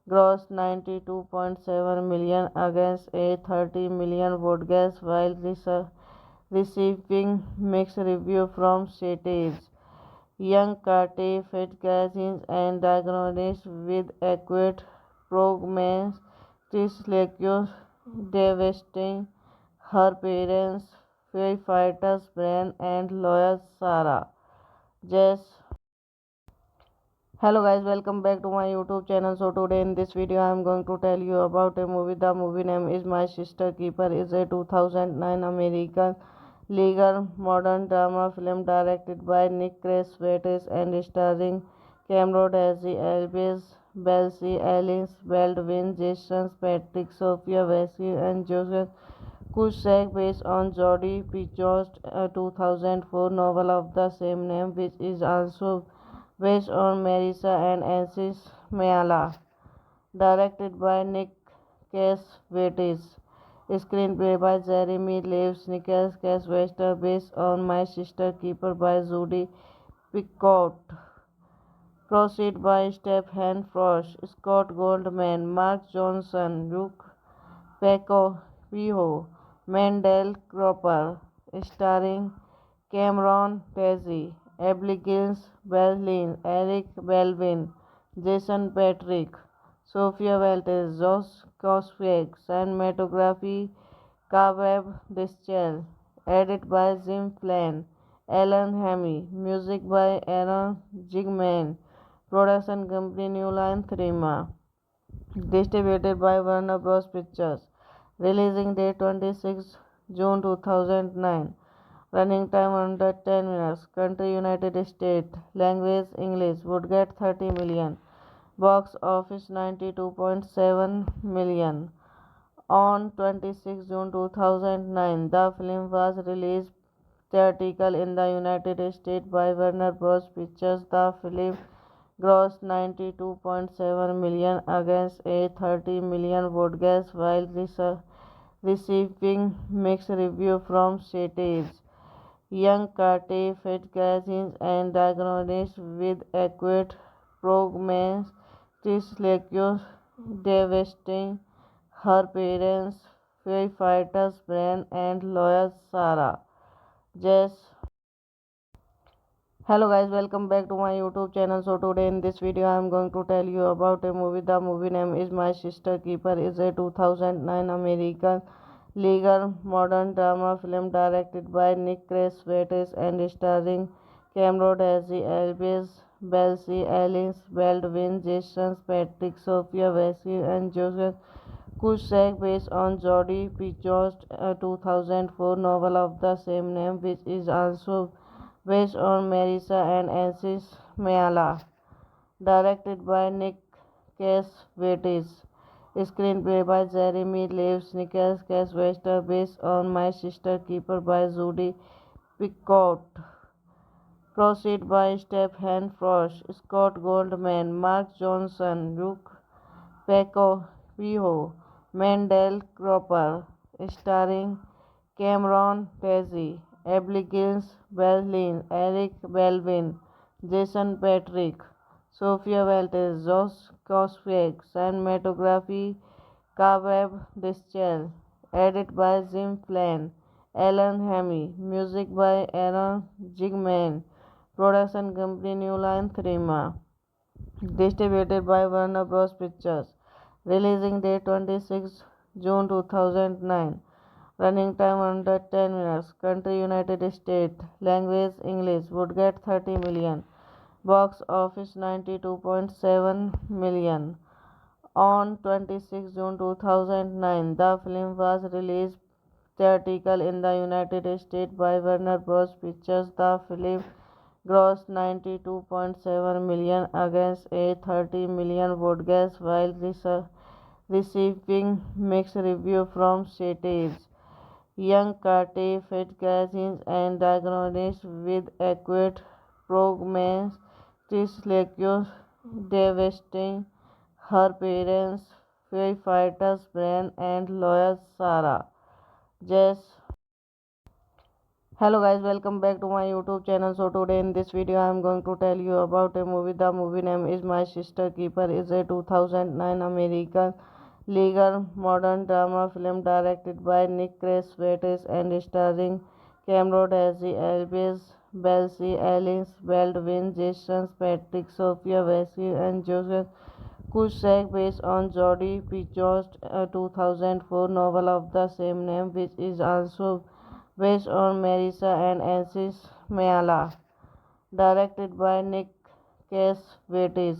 [SPEAKER 1] grossed 92.7 million against a 30 million broadcast while receiving mixed reviews from critics. Young Carter Fitzgerald and diagnosed with acute prognostic devastating her parents, firefighters Brian and lawyer Sarah. Jess. Hello guys, welcome back to my YouTube channel. So today in this video I am going to tell you about a movie. The movie name is My Sister Keeper. Is a 2009 American legal modern drama film directed by Nick Cassavetes and starring Cameron Diaz, Elvis Belsi, Alice Baldwin, Jason Patrick, Sophia Vasky, and Joseph Cusack, based on Jodie Picoult's 2004 novel of the same name, which is also based on Marissa and Ansis Mayala. Directed by Nick Cassavetes. Screenplay by Jeremy Leaves, Nicholas Cassavetes, based on My Sister Keeper by Judy Picoult. Proceed by Stephen Frost, Scott Goldman, Mark Johnson, Luke Pecco, Mendel Cropper, starring Cameron Diaz, Abigail Breslin, Eric Belvin, Jason Patric, Sophia Weltes, Josh Coswig, cinematography Caveb Dischel, edit by Jim Flynn, Alan Hamy, music by Aaron Zigman, production company New Line Cinema. Distributed by Warner Bros. Pictures. Releasing date 26 June 2009. Running time under 10 minutes. Country United States. Language English. Would get 30 million. Box office 92.7 million. On 26 June 2009, the film was released theatrical in the United States by Warner Bros. Pictures. The film grossed 92.7 million against a 30 million broadcast while receiving mixed reviews from critics. Young Carter Fitzgerald and diagnosed with acute prognostic devastating her parents, firefighters Brian and lawyer Sarah. Jess. Hello guys, welcome back to my YouTube channel. So today in this video I am going to tell you about a movie. The movie name is My Sister Keeper. Is a 2009 American legal modern drama film directed by Nick Cassavetes and starring Cameron Diaz, Elvis Belsi, Alice Baldwin, Jason Patric, Sophia Vasky, and Joseph Cusack, based on Jodie Picoult's 2004 novel of the same name, which is also based on Marissa and Ansis Mayala. Directed by Nick Cassavetes. Screenplay by Jeremy Leaves, Nicholas Cassavetes, based on My Sister Keeper by Judy Picoult. Proceed by Stephen Frost, Scott Goldman, Mark Johnson, Luke Pecco, Mendel Cropper, starring Cameron Diaz, Abigail Breslin, Eric Belvin, Jason Patric, Sophia Weltes, Josh Coswig, cinematography Caveb Dischel, Edit by Jim Flynn, Alan Hamy, music by Aaron Zigman, production company New Line Cinema, distributed by Warner Bros. Pictures, releasing date 26 June 2009, running time under 10 minutes, country United States, language English, would get 30 million, box office 92.7 million. On 26 June 2009, the film was released theatrical in the United States by Warner Bros. Pictures. The film grossed 92.7 million against a 30 million budget while receiving mixed reviews from critics. Young Carter Fitzgerald and diagnosed with acute prognosticus devastating her parents, firefighters Brian and lawyer Sarah. Jess. Hello guys, welcome back to my YouTube channel. So today in this video I am going to tell you about a movie. The movie name is My Sister Keeper. Is a 2009 American legal modern drama film directed by Nick Cassavetes and starring Cameron Diaz, Elvis Belsi, Alice Baldwin, Jason Patrick, Sophia Vasily, and Joseph Cusack, based on Jodie Picoult's 2004 novel of the same name, which is also based on Marissa and Ansis Mayala. Directed by Nick Cassavetes.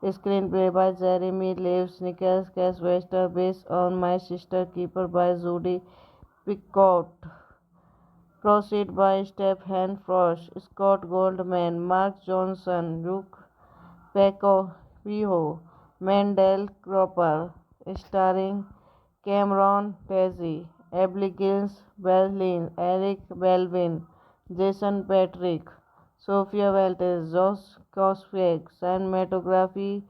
[SPEAKER 1] Screenplay by Jeremy Leaves, Nicholas Cassavetes, based on My Sister Keeper by Judy Picoult. Proceed by Stephen Frost, Scott Goldman, Mark Johnson, Luke Pecco, Mendel Cropper, starring Cameron Diaz, Abigail Breslin, Eric Baldwin, Jason Patrick, Sophia Walters, Josh Coswig, cinematography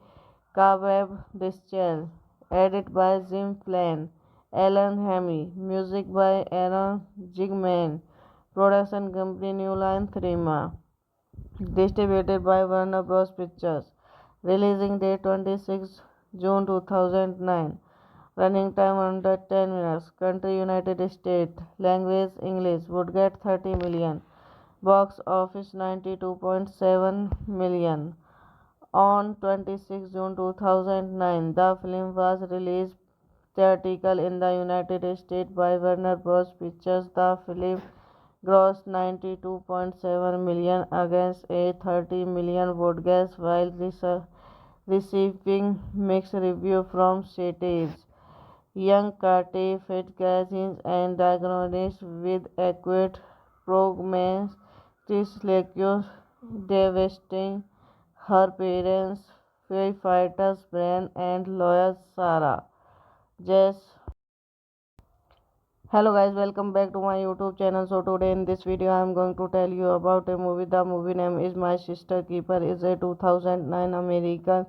[SPEAKER 1] Kaveb Dischel, edit by Jim Flynn, Alan Hamy, music by Aaron Zigman, production company New Line Cinema, distributed by Warner Bros. Pictures, releasing date 26 June 2009, running time under 10 minutes, country United States, language English, would get 30 million, box office 92.7 million. On 26 June 2009, the film was released theatrical in the United States by Warner Bros. Pictures. The film grossed 92.7 million against a 30 million budget while receiving mixed reviews from critics. Young Carter Fitzgerald and diagnosed with acute prognosticus devastating her parents, firefighters Brian and lawyer Sarah. Jess. Hello guys, welcome back to my YouTube channel. So today in this video I am going to tell you about a movie. The movie name is My Sister Keeper. Is a 2009 American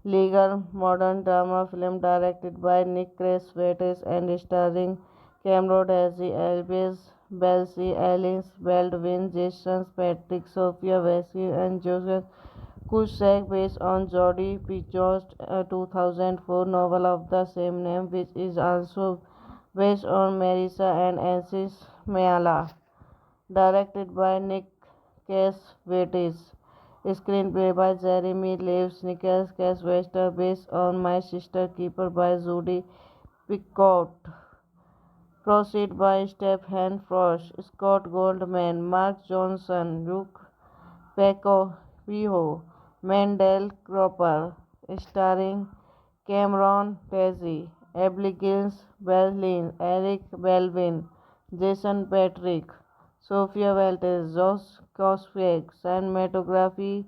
[SPEAKER 1] legal modern drama film directed by Nick Cassavetes and starring Cameron Diaz, Elvis Belsi, Alice Baldwin, Jason Patrick, Sophia Vasily, and Joseph Cusack, based on Jodie Picoult's 2004 novel of the same name, which is also based on Marissa and Ansis Mayala. Directed by Nick Cassavetes. Screenplay by Jeremy Leaves, Nicholas Cassavetes, based on My Sister Keeper by Judy Picoult. Proceed by Stephen Frost, Scott Goldman, Mark Johnson, Luke Pecco, Mendel Cropper, starring Cameron Diaz, Abigail Breslin, Eric Baldwin, Jason Patrick, Sophia Walters, Josh Coswig, cinematography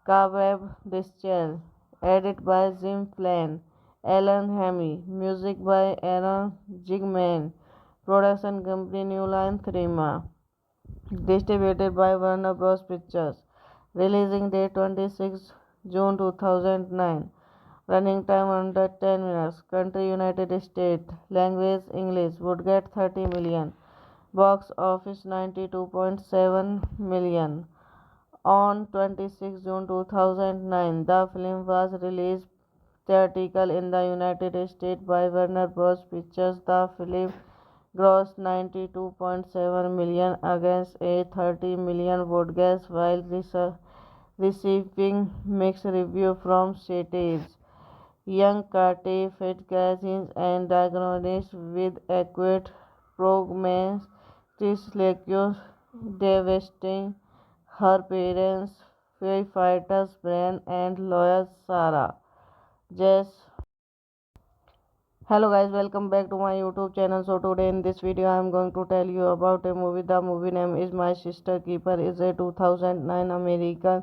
[SPEAKER 1] Kaveb Dischel, edit by Jim Flynn, Alan Hamy, music by Aaron Zigman, production company New Line Cinema, distributed by Warner Bros. Pictures, releasing date 26 June 2009, running time under 10 minutes, country United States, language English, would get 30 million, box office 92.7 million. On 26 June 2009, the film was released theatrical in the United States by Warner Bros. Pictures. The film grossed 92.7 million against a 30 million broadcast while receiving mixed reviews from critics. Young Carter fed magazines and diagnosed with acute prognosis devastating her parents, firefighters Brian and lawyer Sarah. Jess. Hello guys, welcome back to my YouTube channel. So today in this video I am going to tell you about a movie. The movie name is My Sister Keeper. Is a 2009 American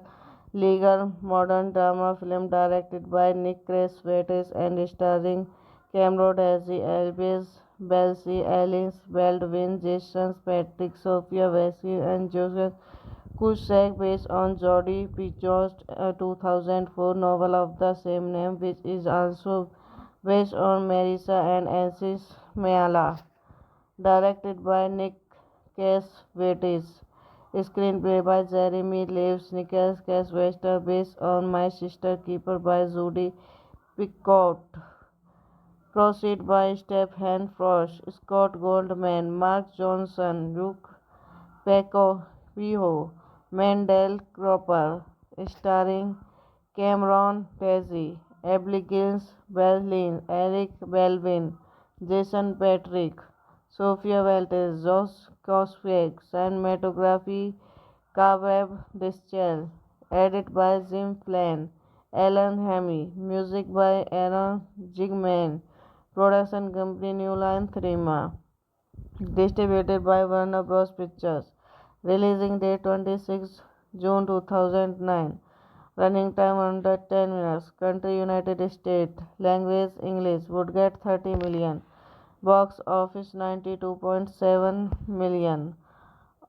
[SPEAKER 1] legal modern drama film directed by Nick Cassavetes and starring Cameron Diaz, Elvis Belsi, Alice Baldwin, Jason Patrick, Sophia Vasily, and Joseph Cusack, based on Jodie Picoult's 2004 novel of the same name, which is also based on Marissa and Ansis Mayala. Directed by Nick Cassavetes. Screenplay by Jeremy Leaves, Nicholas Cassavetes, based on My Sister Keeper by Judy Picoult. Proceed by Stephen Frost, Scott Goldman, Mark Johnson, Luke Paco Pijo, Mendel Cropper, starring Cameron Diaz, Abigail Breslin, Eric Baldwin, Jason Patric, Sophia Walters, Josh Coswig, cinematography Kavrab Dischel, edit by Jim Flynn, Alan Hamy, music by Aaron Zigman, production company New Line Cinema. Distributed by Warner Bros. Pictures. Releasing date 26 June 2009. Running time under 10 minutes. Country United States. Language English. Would get 30 million. Box office 92.7 million.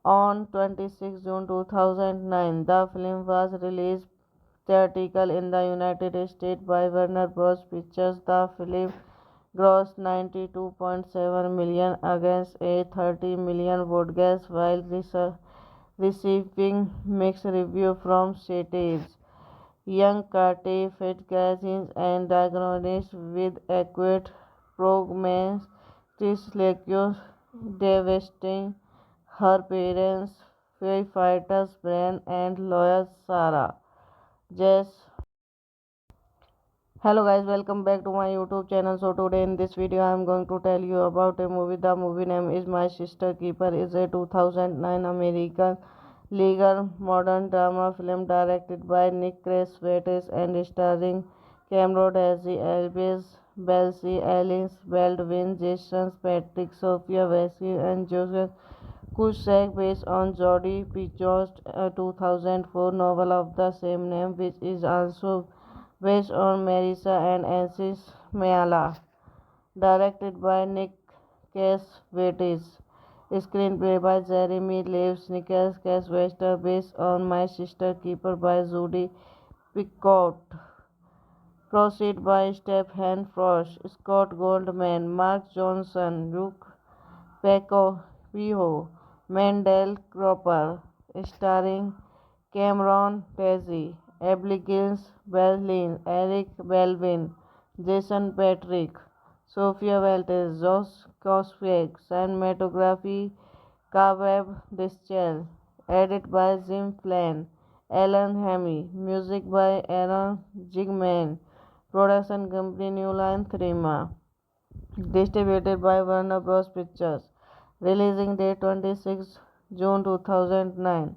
[SPEAKER 1] On 26 June 2009, the film was released theatrical in the United States by Warner Bros. Pictures. The film grossed 92.7 million against a 30 million broadcast while receiving mixed reviews from critics. Young Carter fed magazines and diagnosed with acute prognosis devastating her parents, firefighters Brian and lawyer Sarah. Jess. Hello guys, welcome back to my YouTube channel. So today in this video I am going to tell you about a movie. The movie name is My Sister Keeper. Is a 2009 American legal modern drama film directed by Nick Cassavetes and starring Cameron Diaz, Elvis Belsi, Alice Baldwin, Jason Patrick, Sophia Vasily, and Joseph Cusack, based on Jodie Picoult's 2004 novel of the same name, which is also based on Marissa and Ansis Mayala. Directed by Nick Cassavetes. Screenplay by Jeremy Leaves, Nicholas Cassavetes, based on My Sister Keeper by Judy Picoult. Proceed by Stephen Frost, Scott Goldman, Mark Johnson, Luke Paco Pijo, Mendel Cropper, starring Cameron Diaz, Abigail Breslin, Eric Baldwin, Jason Patric, Sophia Walters, Josh Coswig, cinematography Kavrab Dischel, edit by Jim Flynn, Alan Hamy, music by Aaron Zigman, production company New Line Cinema. Distributed by Warner Bros. Pictures. Releasing date 26 June 2009.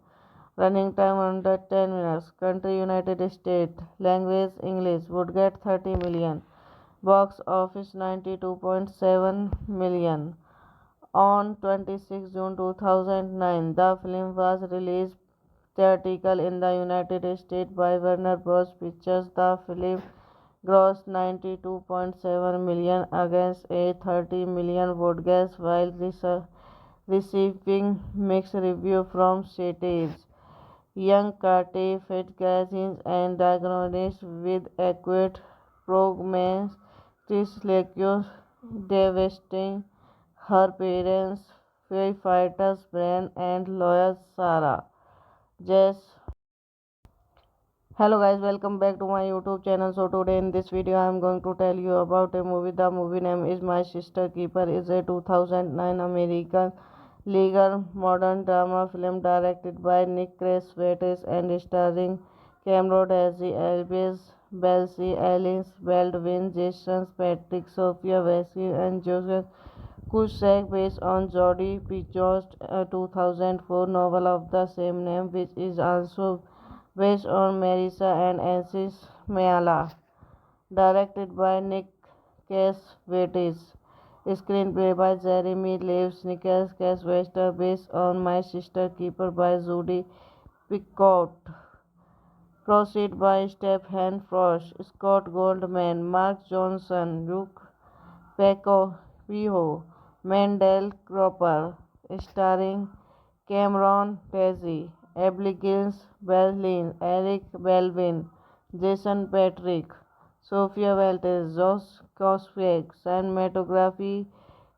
[SPEAKER 1] Running time under 10 minutes. Country United States. Language English. Would get 30 million. Box office 92.7 million. On 26 June 2009, the film was released theatrical in the United States by Warner Bros. Pictures. The film grossed 92.7 million against a 30 million broadcast while receiving mixed reviews from critics. Young Carter fed magazines and diagnosed with acute prognosis devastating her parents, firefighters Brian and lawyer Sarah. Jess. Hello guys, welcome back to my YouTube channel. So today in this video I am going to tell you about a movie. The movie name is My Sister Keeper. Is a 2009 American legal modern drama film directed by Nick Cassavetes and starring Cameron Diaz, Elvis Belsi, Alice Baldwin, Jason Patrick, Sophia Vasily, and Joseph Cusack, based on Jodie Picoult's 2004 novel of the same name, which is also based on Marissa and Ansis Mayala. Directed by Nick Cassavetes. Screenplay by Jeremy Leaves, Nicholas Cassavetes, based on My Sister Keeper by Judy Picoult. Proceed by Stephen Frost, Scott Goldman, Mark Johnson, Luke Paco Pijo, Mendel Cropper, starring Cameron Diaz, Abigail Breslin, Eric Baldwin, Jason Patrick, Sophia Walters, Josh Coswig, cinematography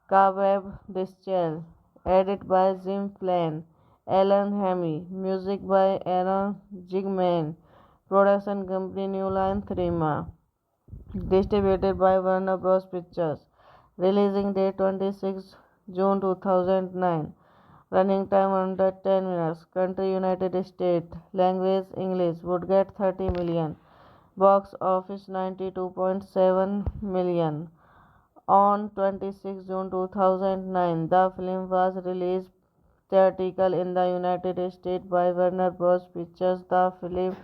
[SPEAKER 1] Cobweb Dischel, edit by Jim Flynn, Alan Hamy, music by Aaron Zigman, production company New Line Cinema, distributed by Warner Bros. Pictures, releasing date 26 June 2009. Running time under 10 minutes. Country United States. Language English. Would get 30 million. Box office 92.7 million. On 26 June 2009, the film was released theatrical in the United States by Warner Bros. Pictures. The film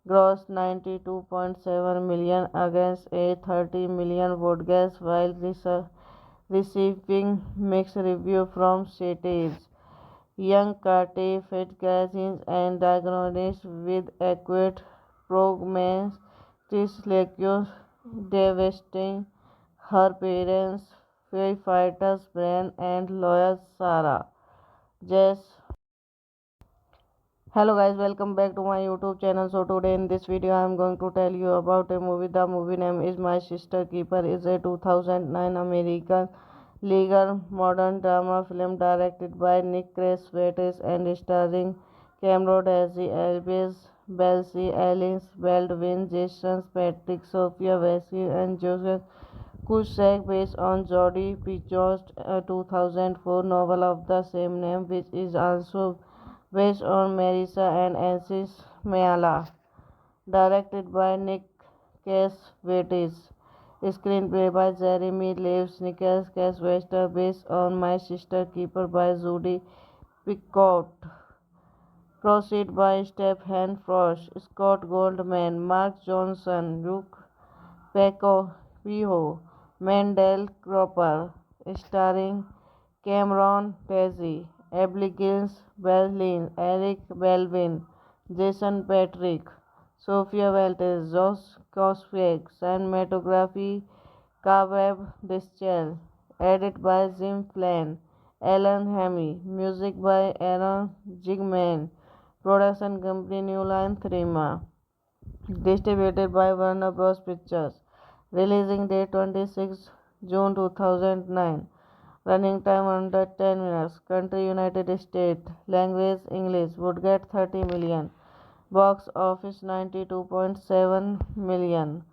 [SPEAKER 1] grossed 92.7 million against a 30 million broadcast while receiving mixed reviews from critics. Young Carter Fitzgerald and diagnosed with acute prognostic devastating her parents, firefighters Brian and lawyer Sarah. Jess. Hello guys, welcome back to my YouTube channel. So today in this video I am going to tell you about a movie. The movie name is My Sister Keeper. Is a 2009 American legal modern drama film directed by Nick Cassavetes and starring Cameron Diaz, Elvis Belsi, Alice Baldwin, Jason Patrick, Sophia Vasily, and Joseph Cusack, based on Jodie Picoult's 2004 novel of the same name, which is also based on Marissa and Ansis Mayala. Directed by Nick Cassavetes. Screenplay by Jeremy Leaves, Nicholas Cassavetes, based on My Sister Keeper by Judy Picoult. Proceed by Stephen Frost, Scott Goldman, Mark Johnson, Luke Paco Pijo, Mendel Cropper, starring Cameron Diaz, Abigail Breslin, Eric Baldwin, Jason Patrick, Sophia Walters, Josh Coswig, cinematography Cobweb Dischel, edit by Jim Flynn, Alan Hamy, music by Aaron Zigman, production company New Line Cinema, distributed by Warner Bros. Pictures, releasing date 26 June 2009. Running time under 10 minutes. Country United States. Language English. Would get 30 million. Box office 92.7 million.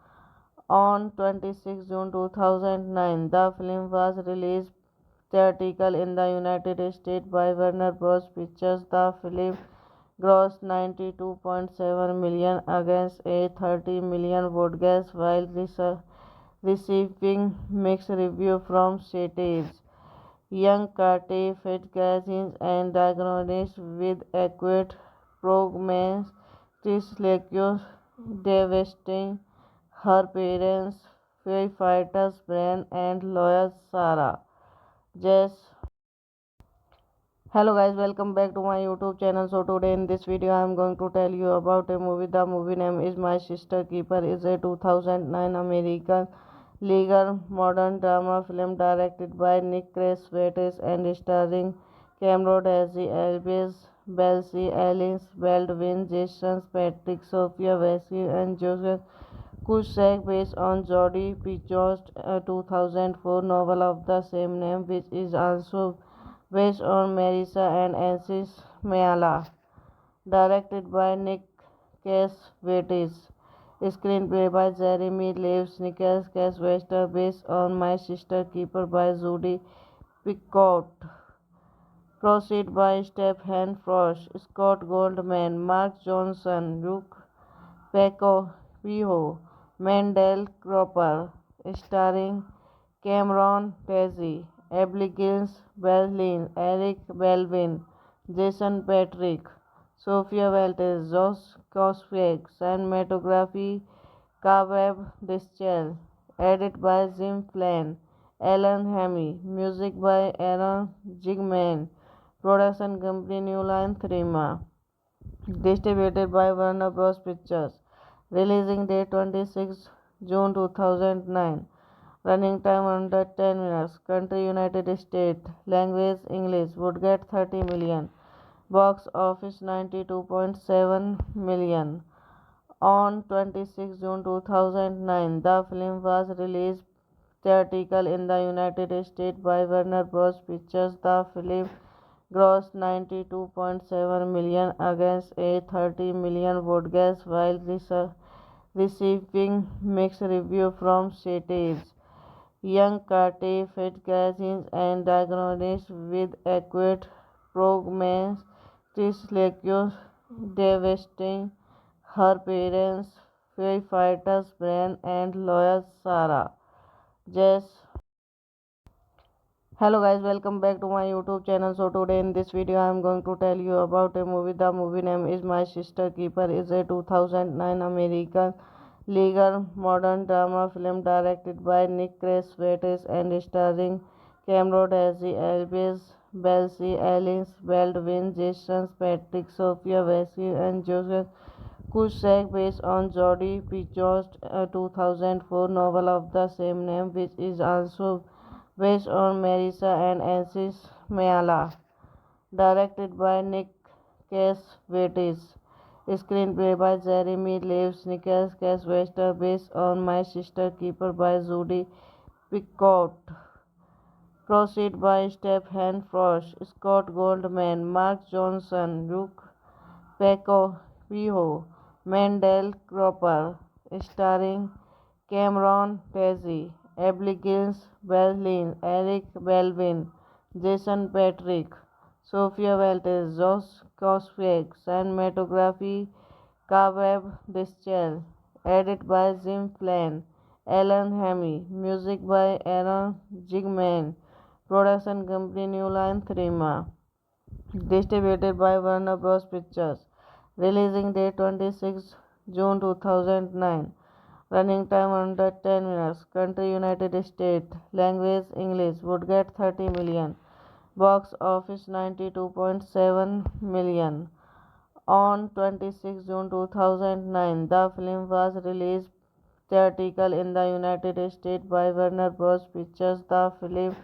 [SPEAKER 1] On 26 June 2009, the film was released theatrical in the United States by Warner Bros. Pictures. The film grossed 92.7 million against a 30 million broadcast while receiving mixed reviews from critics. Young Carter Fitzgerald and diagnosed with acute prognostic devastating her parents, firefighters Brian and lawyer Sarah. Jess. Hello guys, welcome back to my YouTube channel. So today in this video I am going to tell you about a movie. The movie name is My Sister Keeper. Is a 2009 American legal modern drama film directed by Nick Cassavetes and starring Cameron Diaz, Elvis Belsi, Alice Baldwin, Jason Patrick, Sophia Vasily, and Joseph Cusack, based on Jodie Picoult's 2004 novel of the same name, which is also based on Marissa and Ansis Mayala. Directed by Nick Cassavetes. Screenplay by Jeremy Leaves, Nicholas Cassavetes, based on My Sister Keeper by Judy Picoult. Proceed by Stephen Frost, Scott Goldman, Mark Johnson, Luke Paco Pijo, Mendel Cropper, starring Cameron Diaz, Abigail Breslin, Eric Belvin, Jason Patric, Sophia Walters, Josh Coswig, cinematography Kaveb Deschel, edit by Jim Flynn, Alan Hamy, music by Aaron Zigman, production company New Line Cinema, distributed by Warner Bros. Pictures, releasing date 26 June 2009. Running time under 10 minutes. Country United States. Language English. Would get 30 million. Box office 92.7 million. On 26 June 2009, the film was released theatrical in the United States by Warner Bros. Pictures. The film grossed 92.7 million against a 30 million budget while receiving mixed reviews from critics. Young Kate Fitzgerald and diagnosed with acute prognosticus devastating her parents, firefighters Brian and lawyer Sarah. Jess. Hello guys, welcome back to my YouTube channel. So today in this video I am going to tell you about a movie. The movie name is My Sister Keeper. Is a 2009 American legal modern drama film directed by Nick Cassavetes and starring Cameron Diaz, Elvis Belsi, Alice Baldwin, Jason Patrick, Sophia Vasily, and Joseph Cusack, based on Jodi Picoult's 2004 novel of the same name, which is also based on Marissa and Ansis Mayala, directed by Nick Cassavetes. Screenplay by Jeremy Leaves, Nicholas Cassavetes, based on My Sister Keeper by Judy Picoult. Proceed by Stephen Frost, Scott Goldman, Mark Johnson, Luke Paco Pijo, Mendel Cropper, starring Cameron Diaz, Abigail Breslin, Eric Belvin, Jason Patric, Sophia Walters, Josh Coswig, cinematography Kaveb Deschel, edit by Jim Flynn, Alan Hamy, music by Aaron Zigman, production company New Line Cinema, distributed by Warner Bros. Pictures, releasing date 26 June 2009. Running time under 10 minutes. Country United States. Language English. Would get 30 million. Box office 92.7 million. On 26 June 2009, the film was released theatrical in the United States by Warner Bros. Pictures. The film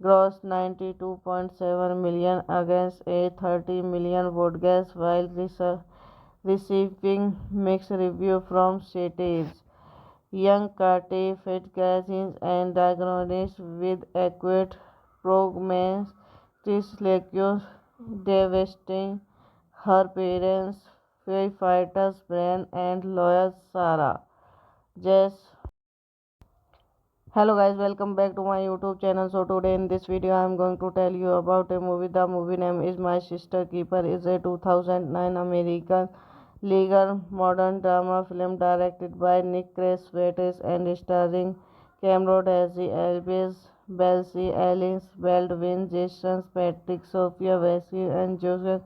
[SPEAKER 1] grossed 92.7 million against a 30 million budget while receiving mixed reviews from critics. Young Kate Fitzgerald and diagnosed with acute prognosticus devastating her parents, firefighters Brian and lawyer Sarah. Jess. Hello guys, welcome back to my YouTube channel. So today in this video I am going to tell you about a movie. The movie name is My Sister Keeper. Is a 2009 American legal modern drama film directed by Nick Cassavetes and starring Cameron Diaz, Elvis Belsi, Alice Baldwin, Jason Patric, Sophia Vasily, and Joseph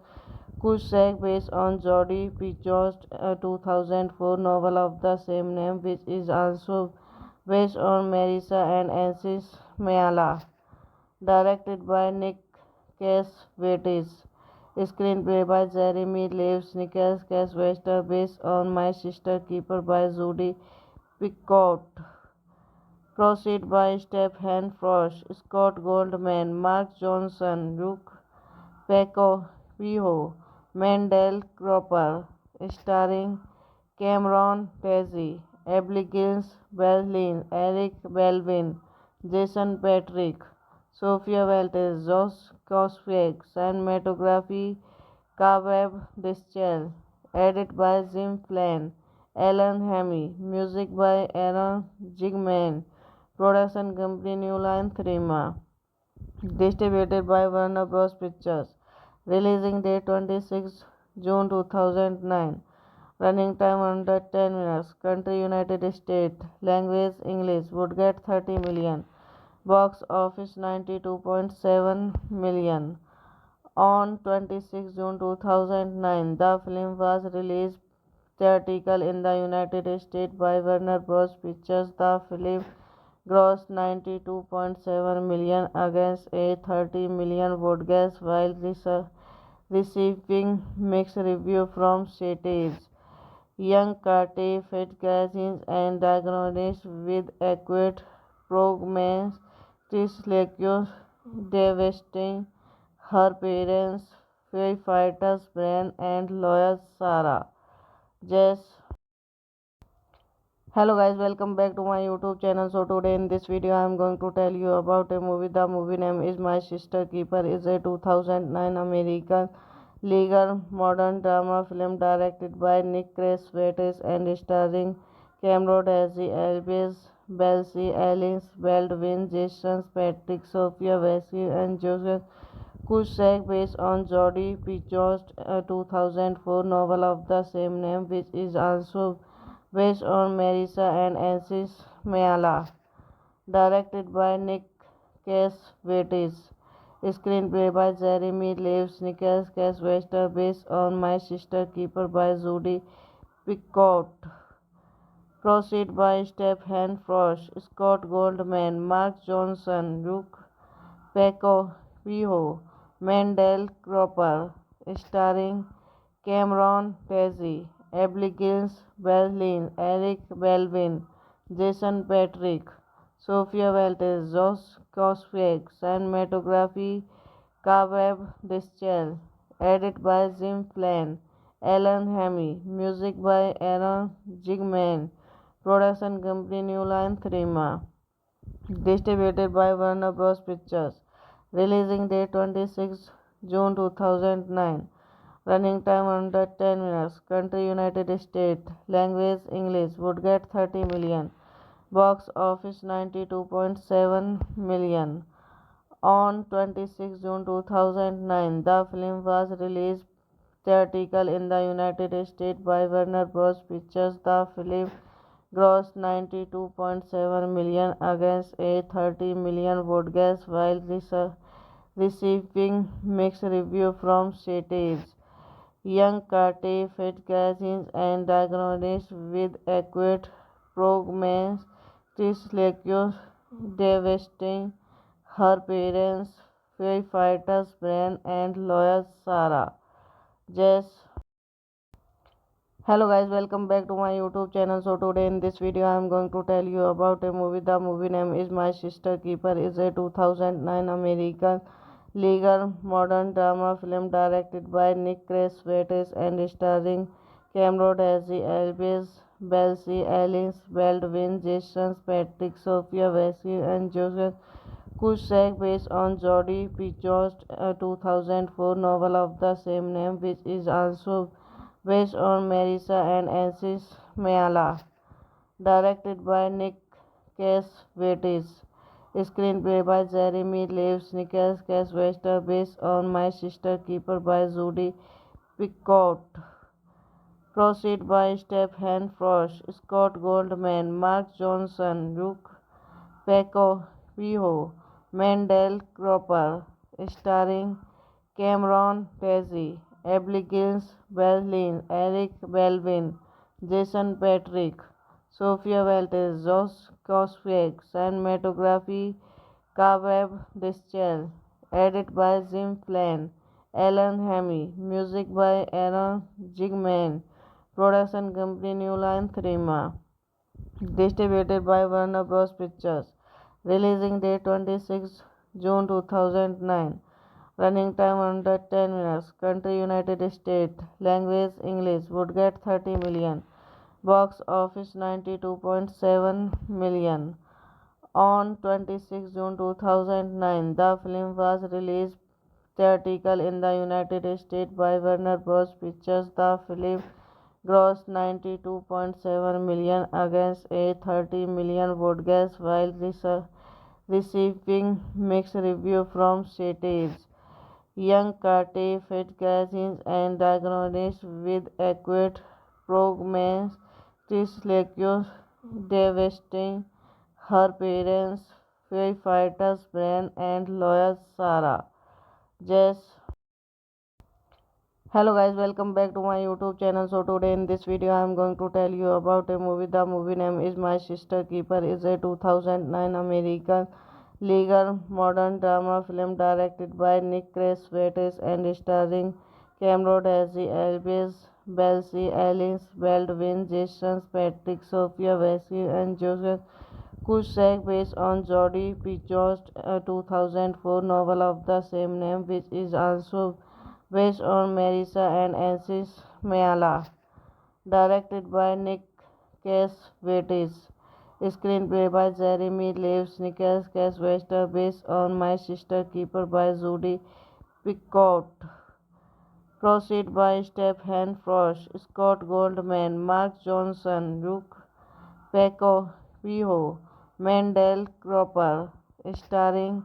[SPEAKER 1] Cusack, based on Jodi Picoult's 2004 novel of the same name, which is also based on Marissa and Ansis Mayala, directed by Nick Cassavetes. Screenplay by Jeremy Leaves, Nicholas Cassavetes, based on My Sister Keeper by Judy Picoult. Proceed by Stephen Frost, Scott Goldman, Mark Johnson, Luke Paco Pijo, Mendel Cropper, starring Cameron Diaz, Abigail Breslin, Eric Belvin, Jason Patric, Sophia Walters, Josh Coswig, cinematography Kaveb Deschel, Edit by Jim Flynn, Alan Hamy, music by Aaron Zigman, production company New Line Cinema, distributed by Warner Bros. Pictures, releasing date 26 June 2009, running time under 10 minutes, country United States, language English, would get 30 million, box office 92.7 million. On 26 June 2009, the film was released theatrical in the United States by Warner Bros. Pictures. The film grossed 92.7 million against a 30 million broadcast while receiving mixed reviews from critics. Young Carter fed magazines and diagnosed with acute prognosis, devastating her parents, firefighters Brian and lawyer Sarah. Jess. Hello guys, welcome back to my YouTube channel. So today in this video I am going to tell you about a movie. The movie name is My Sister Keeper. Is a 2009 American legal modern drama film directed by Nick Cassavetes and starring Cameron Diaz, Elvis Belsi, Alice Baldwin, Jason Patrick, Sophia Vasily, and Joseph Cusack, based on Jodie Picoult's 2004 novel of the same name, which is also based on Marissa and Ansis Mayala. Directed by Nick Cassavetes. Screenplay by Jeremy Leaves, Nicholas Cassavetes, based on My Sister Keeper by Jodie Picoult. Proceed by Stephen Frost, Scott Goldman, Mark Johnson, Luke Paco Pijo, Mendel Cropper, starring Cameron Diaz, Abigail Breslin, Eric Baldwin, Jason Patrick, Sophia Walters, Josh Coswig, cinematography Kavrab Dischel, edit by Jim Flynn, Alan Hamy, music by Aaron Zigman, production company New Line Cinema, distributed by Warner Bros. Pictures, releasing date 26 June 2009, running time under 10 minutes, country United States, language English, would get 30 million, box office 92.7 million. On 26 June 2009, the film was released theatrical in the United States by Warner Bros. Pictures. The film grossed 92.7 million against a 30 million broadcast while receiving mixed reviews from critics. Young Carter fed magazines and diagnosed with acute prognosis, devastating her parents, firefighters Brian and lawyer Sarah. Jess. Hello guys, welcome back to my YouTube channel. So today in this video I am going to tell you about a movie. The movie name is My Sister Keeper. Is a 2009 American legal modern drama film directed by Nick Cassavetes and starring Cameron Diaz, Elvis Belsi, Alice Baldwin, Jason Patrick, Sophia Vasily, and Joseph Cusack, based on Jodie Picoult's 2004 novel of the same name, which is also based on Marissa and Ansis Mayala. Directed by Nick Cassavetes. Screenplay by Jeremy Leaves, Nicholas Cassavetes, based on My Sister Keeper by Jodie Picoult. Proceed by Stephen Frost, Scott Goldman, Mark Johnson, Luke Paco Pijo, Mendel Cropper, starring Cameron Diaz, Abigail Breslin, Eric Baldwin, Jason Patrick, Sophia Walters, Josh Coswig, cinematography Kavrab Dischel, edit by Jim Flynn, Alan Hamy, music by Aaron Zigman, production company New Line Cinema, distributed by Warner Bros. Pictures, releasing date 26 June 2009, running time under 10 minutes, country United States, language English, would get 30 million, box office 92.7 million. On 26 June 2009, the film was released theatrical in the United States by Warner Bros. Pictures. The film grossed 92.7 million against a 30 million broadcast while receiving mixed reviews from critics. Young Carter fed cuisines and diagnosed with acute prognosis devastating her parents, firefighters Brian and lawyer Sarah. Jess. Hello guys, welcome back to my YouTube channel. So today in this video I am going to tell you about a movie. The movie name is My Sister Keeper. Is a 2009 American legal modern drama film directed by Nick Cassavetes and starring Cameron Diaz, Elvis Belsi, Alice Baldwin, Jason Patrick, Sophia Vasily, and Joseph Cusack, based on Jodie Picoult's 2004 novel of the same name, which is also based on Marissa and Ansis Mayala. Directed by Nick Cassavetes. Screenplay by Jeremy Leaves, Nicholas Cassavetes, based on My Sister Keeper by Judy Picoult. Proceed by Stephen Frost, Scott Goldman, Mark Johnson, Luke Paco Pijo, Mendel Cropper, starring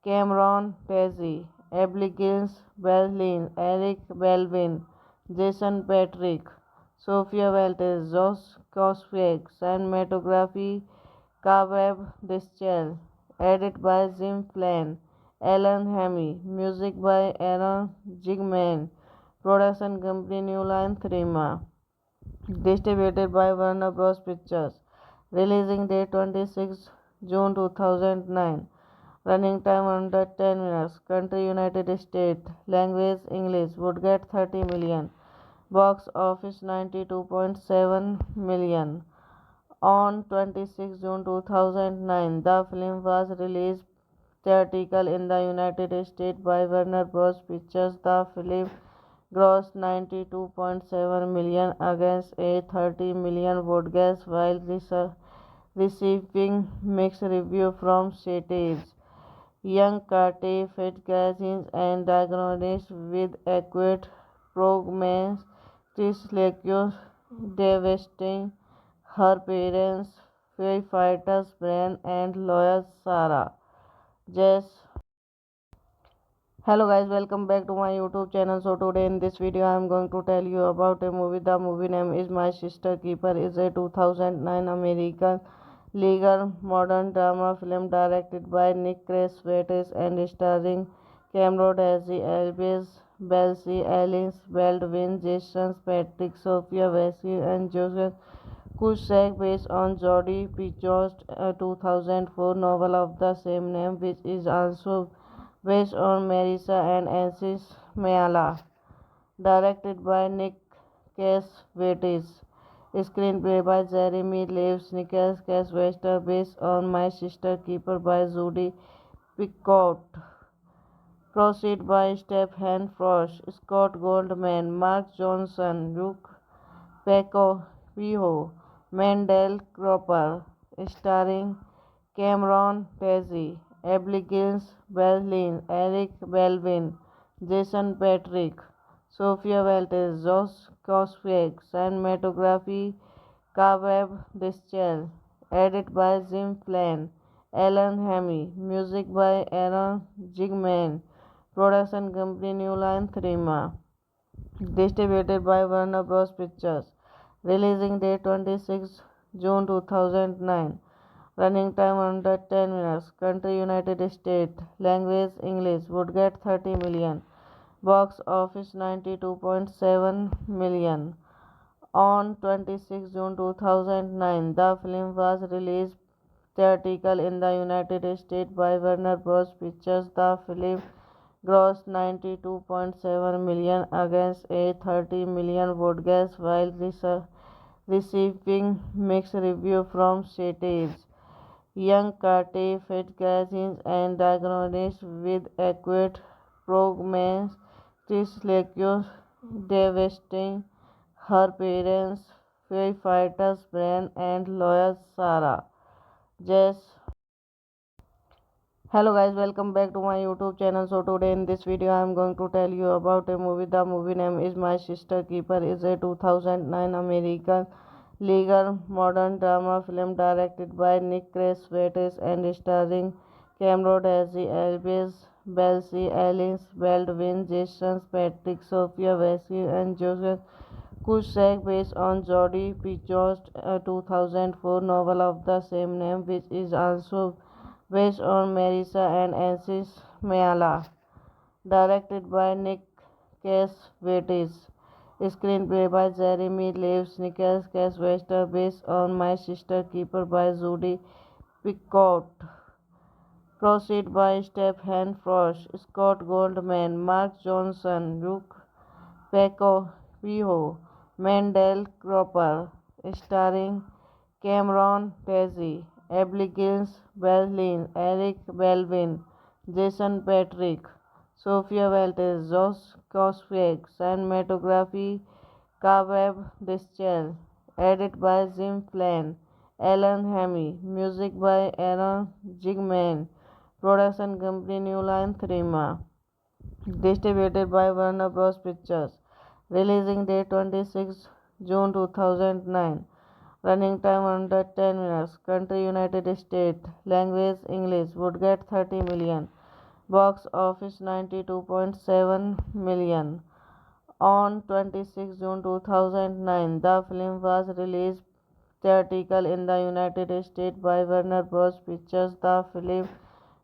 [SPEAKER 1] Cameron Diaz, Abigail Breslin, Eric Baldwin, Jason Patric, Sophia Walters, Josh Cosgrave, cinematography Kavrab Dischel, edit by Jim Flynn, Alan Hamy, music by Aaron Zigman, production company New Line Cinema. Distributed by Warner Bros. Pictures. Releasing date 26 June 2009. Running time under 10 minutes. Country United States. Language English. Would get 30 million. Box office 92.7 million. On 26 June 2009, the film was released theatrical in the United States by Warner Bros. Pictures. The film grossed 92.7 million against a 30 million broadcast while receiving mixed reviews from critics. Young Carter fed cuisines and diagnosed with acute prognosis devastating her parents, firefighters Brian and lawyer Sarah. Jess. Hello guys, welcome back to my YouTube channel. So today in this video I am going to tell you about a movie. The movie name is My Sister Keeper. Is a 2009 American legal modern drama film directed by Nick Cassavetes and starring Cameron Diaz, Elvis Belsi, Alice Baldwin, Jason Patrick, Sophia Vasily, and Joseph Cusack, based on Jodie Picoult's 2004 novel of the same name, which is also based on Marissa and Ansis Mayala. Directed by Nick Cassavetes. Screenplay by Jeremy Leaves, Nicholas Cassavetes, based on My Sister Keeper by Judy Picoult. Proceed by Stephen Frost, Scott Goldman, Mark Johnson, Luke Paco Pijo, Mendel Cropper, starring Cameron Diaz, Abigail Breslin, Eric Baldwin, Jason Patric, Sophia Walters, Josh Cosgrave, cinematography Kavrab Dischel, edit by Jim Flynn, Alan Hamy, music by Aaron Zigman, production company New Line Cinema. Distributed by Warner Bros. Pictures. Releasing date 26 June 2009. Running time under 10 minutes. Country United States. Language English. Would get 30 million. Box office 92.7 million. On 26 June 2009, the film was released theatrical in the United States by Warner Bros. Pictures. The film grossed 92.7 million against a 30 million broadcast while receiving mixed reviews from critics. Young Carter fed cuisines and diagnosed with acute prognosis devastating her parents, firefighters Brian and lawyer Sarah. Jess. Hello guys, welcome back to my YouTube channel. So today in this video I am going to tell you about a movie. The movie name is My Sister Keeper. Is a 2009 American legal modern drama film directed by Nick Cassavetes and starring Cameron Diaz, Elvis Belsi, Alice Baldwin, Jason Patrick, Sophia Vasily, and Joseph Cusack, based on Jodie Picoult's 2004 novel of the same name, which is also based on Marissa and Ansis Mayala, directed by Nick Cassavetes. Screenplay by Jeremy Leaves, Nicholas Cassavetes, based on My Sister Keeper by Judy Picoult. Proceed by Stephen Frost, Scott Goldman, Mark Johnson, Luke Paco Pijo, Mendel Cropper, starring Cameron Diaz, Abigail Breslin, Eric Baldwin, Jason Patric, Sophia Walters, Josh Coswig, cinematography Cobweb Dischel, edit by Jim Flynn, Alan Hamy, music by Aaron Zigman, production company New Line Cinema, distributed by Warner Bros. Pictures, releasing date 26 June 2009. Running time under 10 minutes. Country United States. Language English. Would get 30 million. Box office 92.7 million. On 26 June 2009, the film was released theatrical in the United States by Warner Bros. Pictures. The film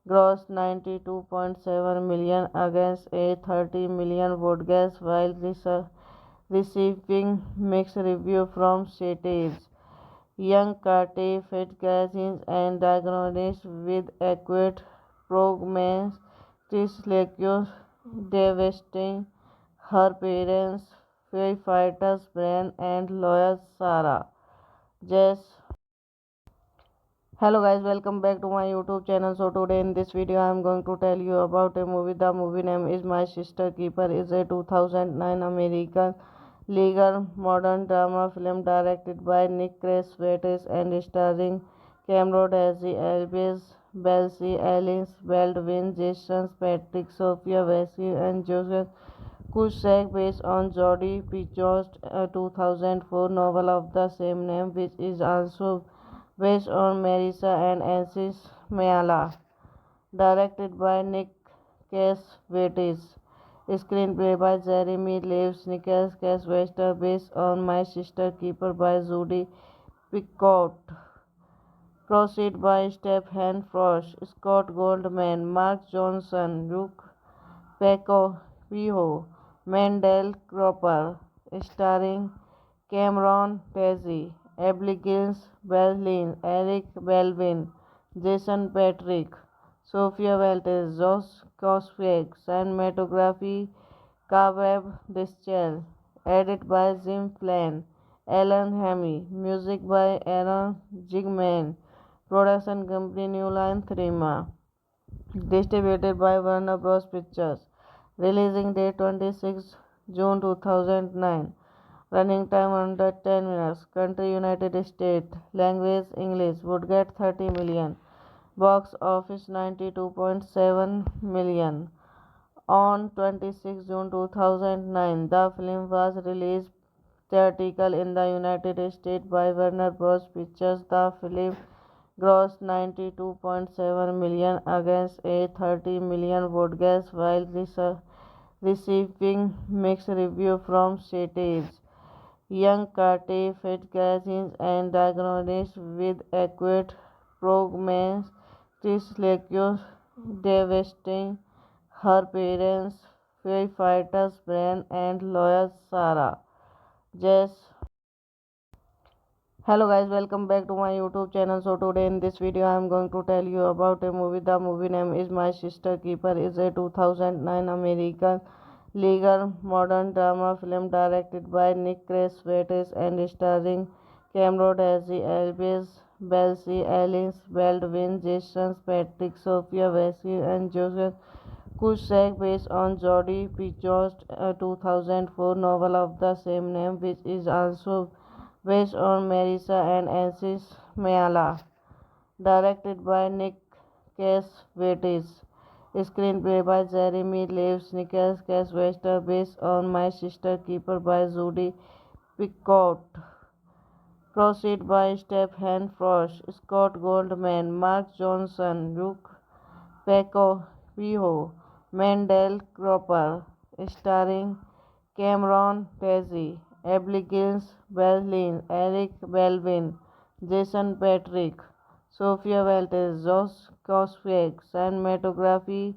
[SPEAKER 1] grossed 92.7 million against a 30 million broadcast while receiving mixed reviews from critics. Young Carter Fitzgerald and diagnosed with acute prognosis devastating her parents, firefighters Brian and lawyer Sarah. Jess. Hello guys, welcome back to my YouTube channel. So today in this video I am going to tell you about a movie. The movie name is My Sister Keeper. Is a 2009 American legal modern drama film directed by Nick Cassavetes and starring Cameron Diaz, Elvis Belsi, Alice Baldwin, Jason Patrick, Sophia Vasily, and Joseph Cusack, based on Jodie Picoult's 2004 novel of the same name, which is also based on Marissa and Ansis Mayala, directed by Nick Cassavetes. Screenplay by Jeremy Leaves, Nicholas Cassavetes, based on My Sister Keeper by Judy Picoult. Proceed by Stephen Frost, Scott Goldman, Mark Johnson, Luke Paco Pijo, Mendel Cropper, starring Cameron Diaz, Abigail Breslin, Eric Baldwin, Jason Patric, Sophia Walters, Josh Coswig, cinematography Cobweb Dischel, edit by Jim Flynn, Alan Hamy, music by Aaron Zigman, production company New Line Cinema, distributed by Warner Bros. Pictures, releasing date 26 June 2009. Running time under 10 minutes. Country United States. Language English. Would get 30 million. Box office 92.7 million. On 26 June 2009, the film was released theatrical in the United States by Warner Bros. Pictures. The film grossed 92.7 million against a 30 million broadcast while receiving mixed reviews from critics. Young Carter Fitzgerald and diagnosed with acute prognosis devastating her parents, firefighters Brian and lawyer Sarah. Jess. Hello guys, welcome back to my YouTube channel. So today in this video I am going to tell you about a movie. The movie name is My Sister Keeper. Is a 2009 American legal modern drama film directed by Nick Cassavetes and starring Cameron Diaz, Elvis Belsi, Alice Baldwin, Jason Patrick, Sophia Vasily, and Joseph Cusack, based on Jodie Picoult's 2004 novel of the same name, which is also based on Marissa and Ansis Mayala, directed by Nick Cassavetes. Screenplay by Jeremy Leaves, Nicholas Cassavetes, based on My Sister Keeper by Judy Picoult. Proceed by Stephen Frost, Scott Goldman, Mark Johnson, Luke Paco Pijo, Mendel Cropper, starring Cameron Diaz, Abigail Breslin, Eric Baldwin, Jason Patric, Sophia Walters, Josh Coswig, cinematography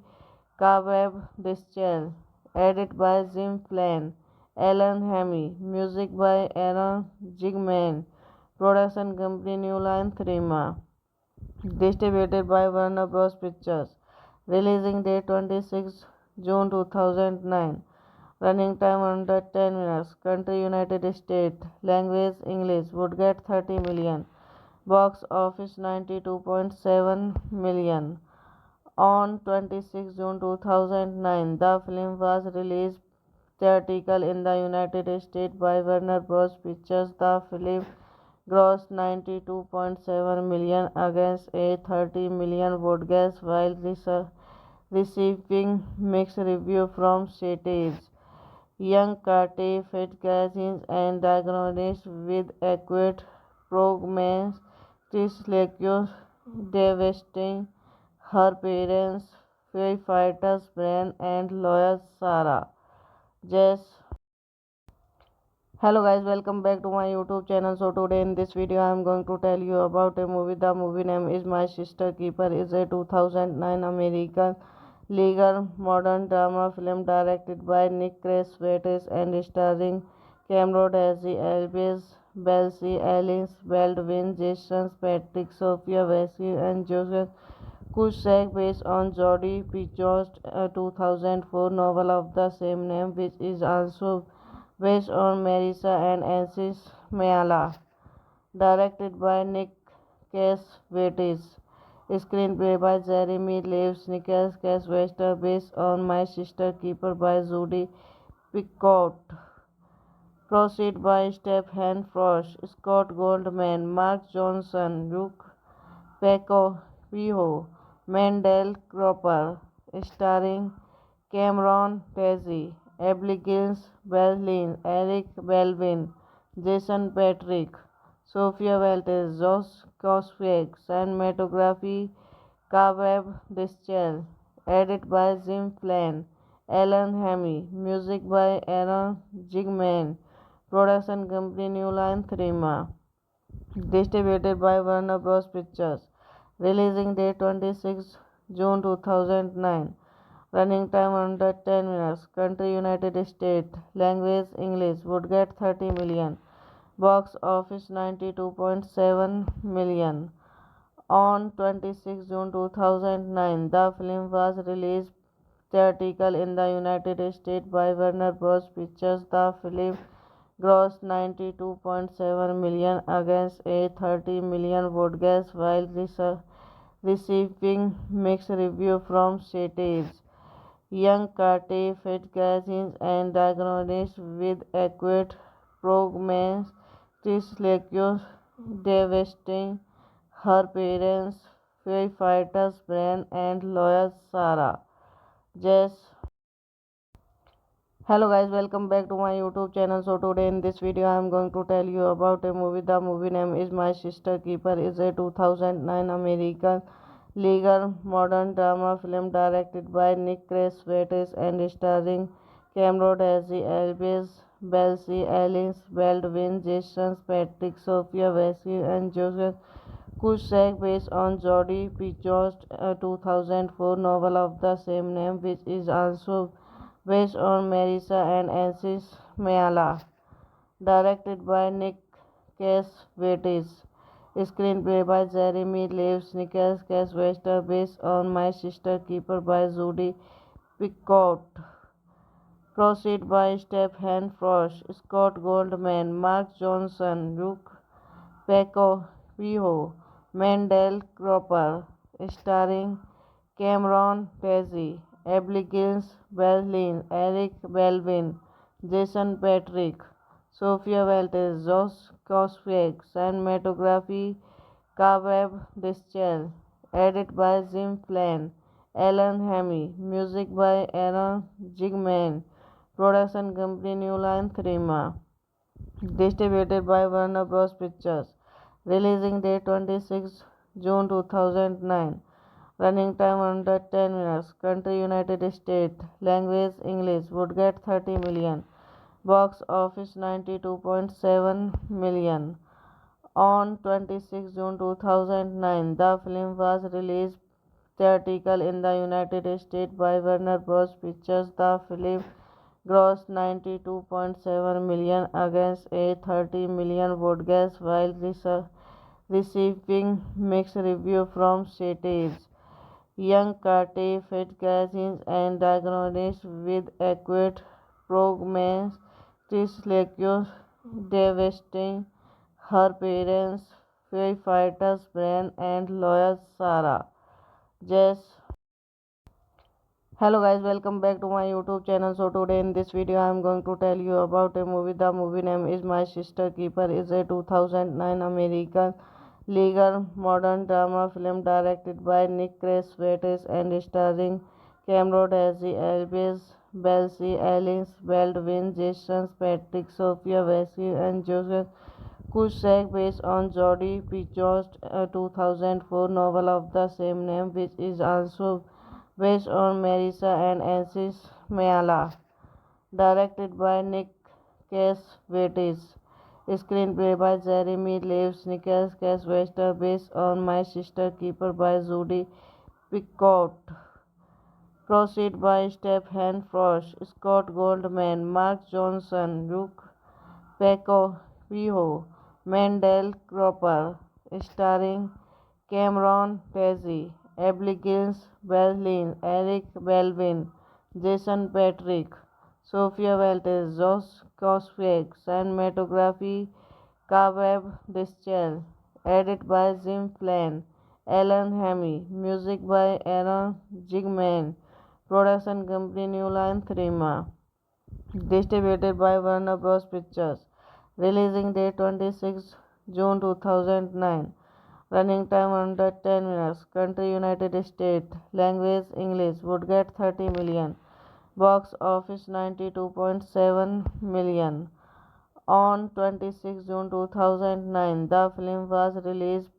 [SPEAKER 1] Kaveb Deschel, edit by Jim Flynn, Alan Hamy, music by Aaron Zigman, production company New Line Cinema, distributed by Warner Bros. Pictures, releasing date 26 June 2009. Running time under 10 minutes. Country United States. Language English. Would get 30 million. Box office 92.7 million. On 26 June 2009, the film was released theatrical in the United States by Warner Bros. Pictures. The film grossed 92.7 million against a 30 million budget while receiving mixed reviews from critics. Young Kate Fitzgerald and diagnosed with acute prognosticus devastating her parents, firefighters Brian and lawyer Sarah. Jess. Hello guys, welcome back to my YouTube channel. So today in this video I am going to tell you about a movie. The movie name is My Sister Keeper. Is a 2009 American legal modern drama film directed by Nick Cassavetes and starring Cameron Diaz, Elvis Belsi, Alice Baldwin, Jason Patrick, Sophia Vasily, and Joseph Cusack, based on Jodie Picoult's 2004 novel of the same name, which is also based on Marissa and Ansis Mayala. Directed by Nick Cassavetes. Screenplay by Jeremy Leaves, Nicholas Cassavetes, based on My Sister Keeper by Judy Picoult. Proceed by Stephen Frost, Scott Goldman, Mark Johnson, Luke Paco Pijo, Mendel Cropper, starring Cameron Diaz, Abigail Breslin, Eric Baldwin, Jason Patric, Sophia Walters, Josh Coswig, cinematography Kaveb Deschel, edit by Jim Flynn, Alan Hamy, music by Aaron Zigman, production company New Line Cinema, distributed by Warner Bros. Pictures, releasing date 26 June 2009. Running time under 10 minutes. Country United States. Language English. Would get 30 million. Box office 92.7 million. On 26 June 2009, the film was released theatrical in the United States by Warner Bros. Pictures. The film grossed 92.7 million against a 30 million budget while receiving mixed reviews from critics. Young Kate Fitzgerald and diagnosed with acute prognosticus devastating her parents, firefighters Brian and lawyer Sarah. Jess. Hello guys, welcome back to my YouTube channel. So today in this video I am going to tell you about a movie. The movie name is My Sister Keeper. Is a 2009 American legal modern drama film directed by Nick Cassavetes and starring Cameron Diaz, Elvis Belsi, Alice Baldwin, Jason Patric, Sophia Vasily, and Joseph Cusack, based on Jodie Picoult's 2004 novel of the same name, which is also based on Marissa and Ansis Mayala. Directed by Nick Cassavetes. Screenplay by Jeremy Leaves, Nicholas Cassavetes, based on My Sister Keeper by Judy Picoult. Proceed by Stephen Frost, Scott Goldman, Mark Johnson, Luke Paco Pijo, Mendel Cropper, starring Cameron Diaz, Abigail Breslin, Eric Baldwin, Jason Patric, Sophia Walters, Josh Coswig, cinematography Kaveb Deschel, Edit by Jim Flynn, Alan Hamy, music by Aaron Zigman, production company New Line Cinema, distributed by Warner Bros. Pictures, releasing date 26 June 2009, running time under 10 minutes, country United States, language English, would get 30 million, box office 92.7 million. On 26 June 2009, the film was released theatrical in the United States by Warner Bros. Pictures. The film grossed 92.7 million against a 30 million broadcast while receiving mixed reviews from critics. Young Carter Fitzgerald and diagnosed with acute prognosis, Trislacus devastating her parents, firefighters Brian and lawyer Sarah. Jess. Hello guys, welcome back to my YouTube channel. So today in this video I am going to tell you about a movie. The movie name is My Sister Keeper. Is a 2009 American legal modern drama film directed by Nick Cassavetes and starring Cameron Diaz, Elvis Belsi, Alice Baldwin, Jason Patrick, Sophia Vasily, and Joseph Cusack, based on Jodie Picoult's 2004 novel of the same name, which is also based on Marissa and Ansis Mayala, directed by Nick Cassavetes. Screenplay by Jeremy Leaves, Nicholas Cassavetes, based on My Sister Keeper by Judy Picoult. Proceed by Stephen Frost, Scott Goldman, Mark Johnson, Luke Paco Pijo, Mendel Cropper, starring Cameron Diaz, Abigail Breslin, Eric Baldwin, Jason Patrick, Sophia Walters, Josh Cossack, cinematography Kaveb Deschel, edit by Jim Flynn, Alan Hamy, music by Aaron Zigman, production company New Line Cinema, distributed by Warner Bros. Pictures, releasing date 26 June 2009, running time under 10 minutes, country United States, language English, would get 30 million, box office 92.7 million. On 26 June 2009, the film was released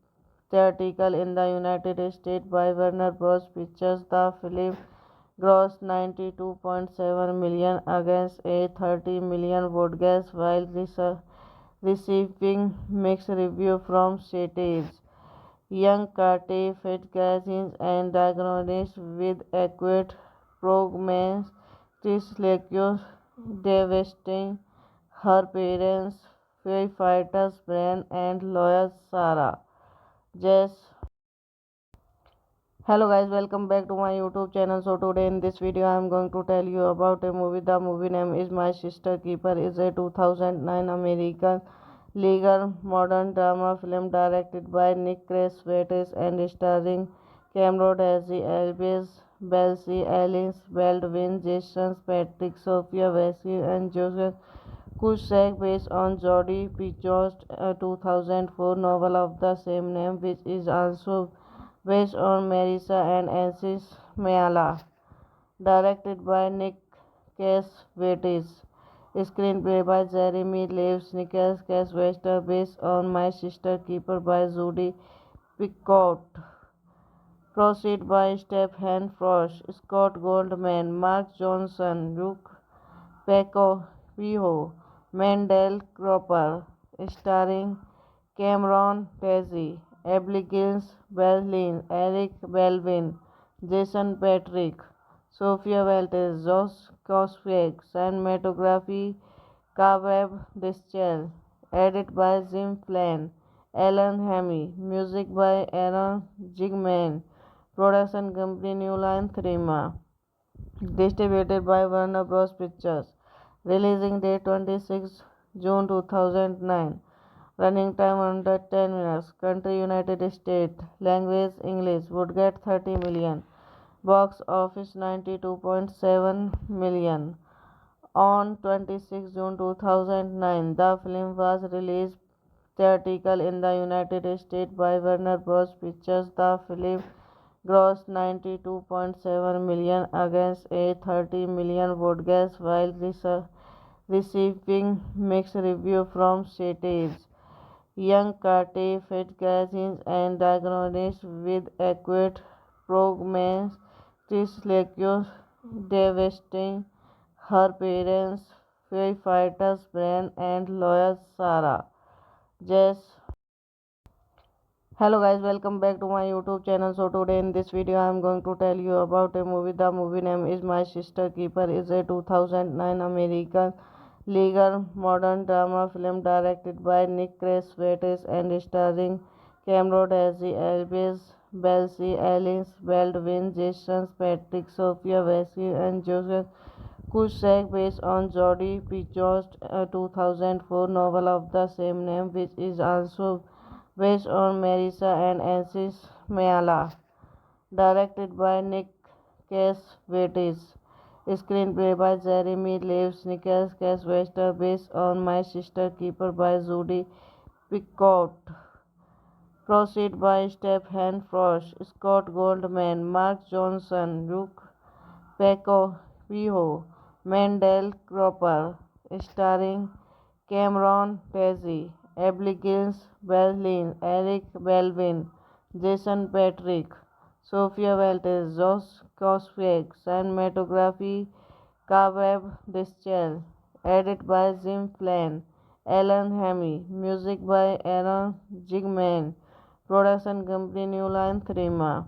[SPEAKER 1] theatrical in the United States by Warner Bros. Pictures. The film grossed 92.7 million against a 30 million broadcast while receiving mixed reviews from critics. Young Carter Fitzgerald and diagnosed with acute prognosis, Trislacus devastating her parents, firefighters Brian and lawyer Sarah. Jess. Hello guys, welcome back to my YouTube channel. So today in this video I am going to tell you about a movie. The movie name is My Sister Keeper. Is a 2009 American legal modern drama film directed by Nick Cassavetes and starring Cameron Diaz, Elvis Belsi, Alice Baldwin, Jason Patrick, Sophia Vasily, and Joseph Cusack, based on Jodie Picoult's 2004 novel of the same name, which is also based on Marissa and Ansis Mayala, directed by Nick Cassavetes. Screenplay by Jeremy Leaves, Nicholas Cassavetes, based on My Sister Keeper by Judy Picoult. Proceed by Stephen Frost, Scott Goldman, Mark Johnson, Luke Paco Pijo, Mendel Cropper, starring Cameron Diaz, Abigail Breslin, Eric Baldwin, Jason Patrick, Sophia Walters, Josh Cossack, cinematography Kaveb Deschel, edit by Jim Flynn, Alan Hamy, music by Aaron Zigman, production company New Line Cinema, distributed by Warner Bros. Pictures, releasing date 26 June 2009, running time under 10 minutes, country United States, language English, would get 30 million, box office 92.7 million. On 26 June 2009, the film was released theatrical in the United States by Warner Bros. Pictures. The film grossed 92.7 million against a 30 million broadcast while receiving mixed reviews from critics. Young Carter fed magazines and diagnosed with acute prognosis lectures devastating her parents, firefighters Brian and lawyer Sarah. Jess. Hello guys, welcome back to my YouTube channel. So today in this video I am going to tell you about a movie. The movie name is My Sister Keeper. Is a 2009 American legal modern drama film directed by Nick Cassavetes and starring Cameron Diaz, Elvis Belsi, Alice Baldwin, Jason Patrick, Sophia Vasily, and Joseph Cusack, based on Jodie Picoult's 2004 novel of the same name, which is also based on Marissa and Ansis Mayala. Directed by Nick Cassavetes. Screenplay by Jeremy Leaves, Nicholas Cassavetes, based on My Sister Keeper by Judy Picoult. Proceed by Stephen Frost, Scott Goldman, Mark Johnson, Luke Paco Pijo, Mendel Cropper, starring Cameron Diaz, Abigail Breslin, Eric Baldwin, Jason Patrick, Sophia Walters, Josh Coswig, cinematography Kaweb Dischel, edit by Jim Flynn, Alan Hamy, music by Aaron Zigman, production company New Line Cinema.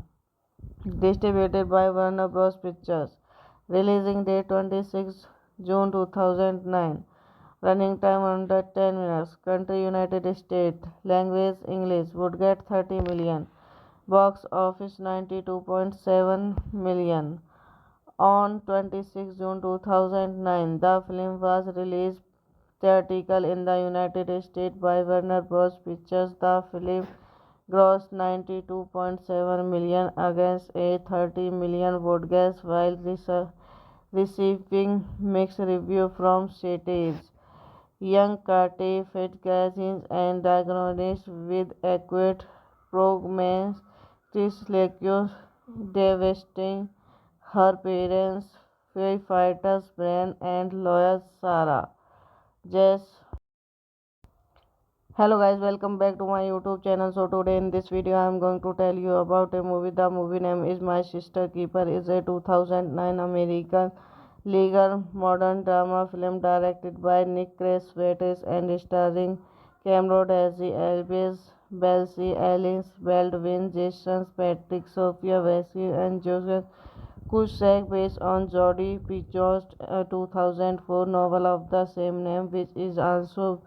[SPEAKER 1] Distributed by Warner Bros. Pictures. Releasing date 26 June 2009. Running time under 10 minutes. Country United States. Language English. Would get 30 million. Box office 92.7 million. On 26 June 2009, the film was released theatrical in the United States by Warner Bros. Pictures. The film grossed 92.7 million against a 30 million broadcast while receiving mixed reviews from critics. Young Carter fed magazines and diagnosed with acute prognosis lectures devastating her parents, firefighters Brian and lawyer Sarah. Jess. Hello guys, welcome back to my YouTube channel. So today in this video I am going to tell you about a movie. The movie name is My Sister Keeper. Is a 2009 American legal modern drama film directed by Nick Cassavetes and starring Cameron Diaz, Elvis Belsi, Alice Baldwin, Jason Patrick, Sophia Vasily, and Joseph Cusack, based on Jodie Picoult's 2004 novel of the same name, which is also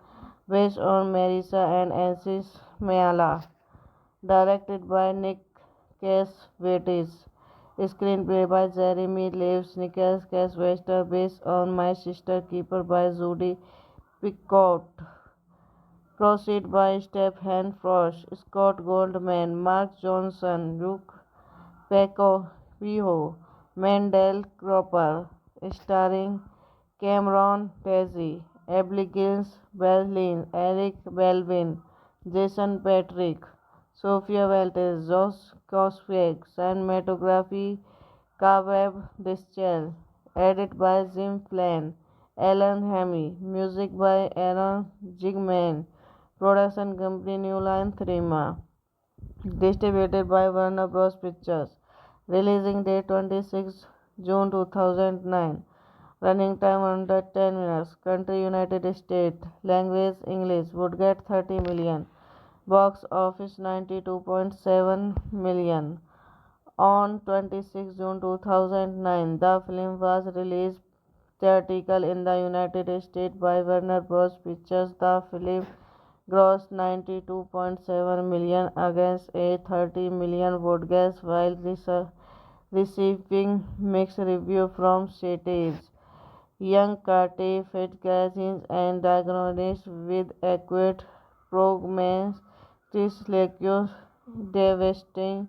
[SPEAKER 1] based on Marissa and Ansis Mayala. Directed by Nick Cassavetes. Screenplay by Jeremy Leaves, Nicholas Cassavetes, based on My Sister Keeper by Judy Picoult. Proceed by Stephen Frost, Scott Goldman, Mark Johnson, Luke Paco Pijo, Mendel Cropper, starring Cameron Diaz, Abigail Breslin, Eric Baldwin, Jason Patrick, Sophia Walters, Josh Coswig, cinematography Kaweb Dischel, edit by Jim Flynn, Alan Hamy, music by Aaron Zigman, production company New Line Cinema. Distributed by Warner Bros. Pictures. Releasing date 26 June 2009. Running time under 10 minutes. Country United States. Language English. Would get 30 million. Box office 92.7 million. On 26 June 2009, the film was released theatrical in the United States by Warner Bros. Pictures. The film grossed 92.7 million against a 30 million broadcast while receiving mixed reviews from critics. Young Carter fed magazines and diagnosed with acute prognosis lectures devastating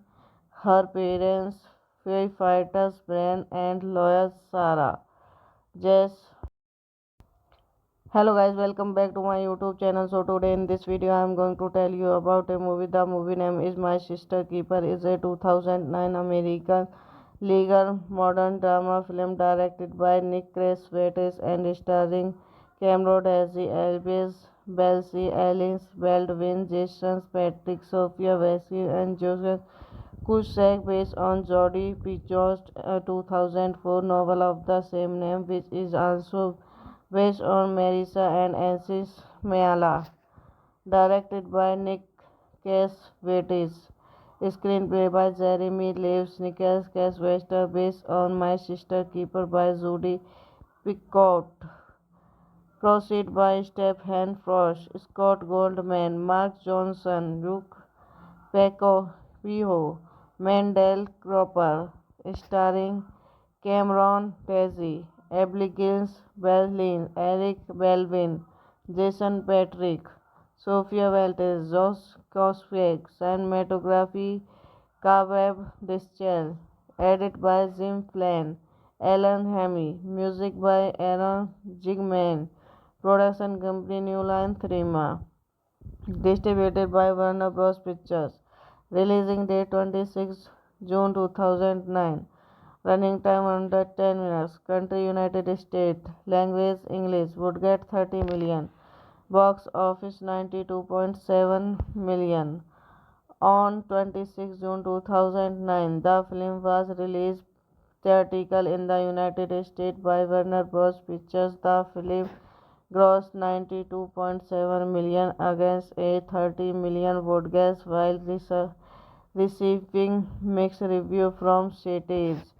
[SPEAKER 1] her parents, firefighters Brian and lawyer Sarah. Jess. Hello guys, welcome back to my YouTube channel. So today in this video I am going to tell you about a movie. The movie name is My Sister Keeper. Is a 2009 American legal modern drama film directed by Nick Cassavetes and starring Cameron Diaz, Elvis Belsi, Alice Baldwin, Jason Patrick, Sophia Vasily, and Joseph Cusack, based on Jodie Picoult's 2004 novel of the same name, which is also based on Marissa and Ansis Mayala. Directed by Nick Cassavetes. Screenplay by Jeremy Leaves, Nicholas Cassavetes, based on My Sister Keeper by Judy Picoult. Proceed by Stephen Frost, Scott Goldman, Mark Johnson, Luke Paco Pijo, Mendel Cropper, starring Cameron Diaz, Abigail Breslin, Eric Baldwin, Jason Patrick, Sophia Walters, Josh Coswig, cinematography Kaveb Dischel, edit by Jim Flynn, Alan Hammy, music by Aaron Jigman, production company New Line Cinema. Distributed by Warner Bros. Pictures. Releasing date 26 June 2009. Running time under 10 minutes. Country United States. Language English. Would get 30 million. Box office 92.7 million. On 26 June 2009, the film was released theatrical in the United States by Warner Bros. Pictures. The film grossed 92.7 million against a 30 million broadcast while receiving mixed reviews from critics.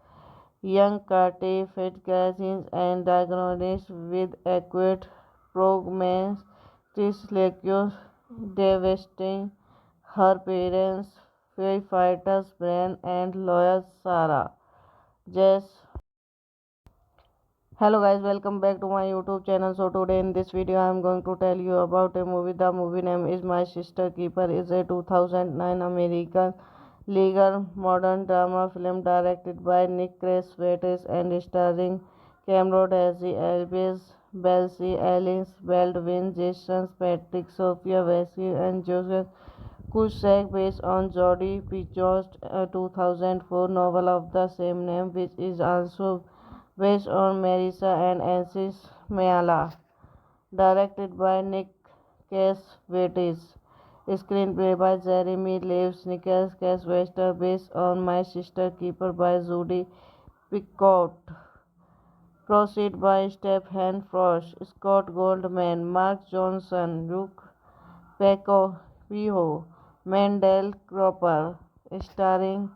[SPEAKER 1] Young Kate Fitzgerald and diagnosed with acute prognosis, Trish devastating her parents, firefighters Brian and lawyer Sarah. Jess. Hello guys, welcome back to my YouTube channel. So today in this video I am going to tell you about a movie. The movie name is My Sister Keeper. Is a 2009 American legal modern drama film directed by Nick Cassavetes and starring Cameron Diaz, Elvis Belsi, Alice Baldwin, Jason Patrick, Sophia Vasily, and Joseph Cusack, based on Jodie Picoult's 2004 novel of the same name, which is also based on Marissa and Ansis Mayala. Directed by Nick Cassavetes. Screenplay by Jeremy Leaves, Nicholas Cassavetes, based on My Sister Keeper by Judy Picoult. Proceed by Stephen Frost, Scott Goldman, Mark Johnson, Luke Paco Pijo, Mendel Cropper, starring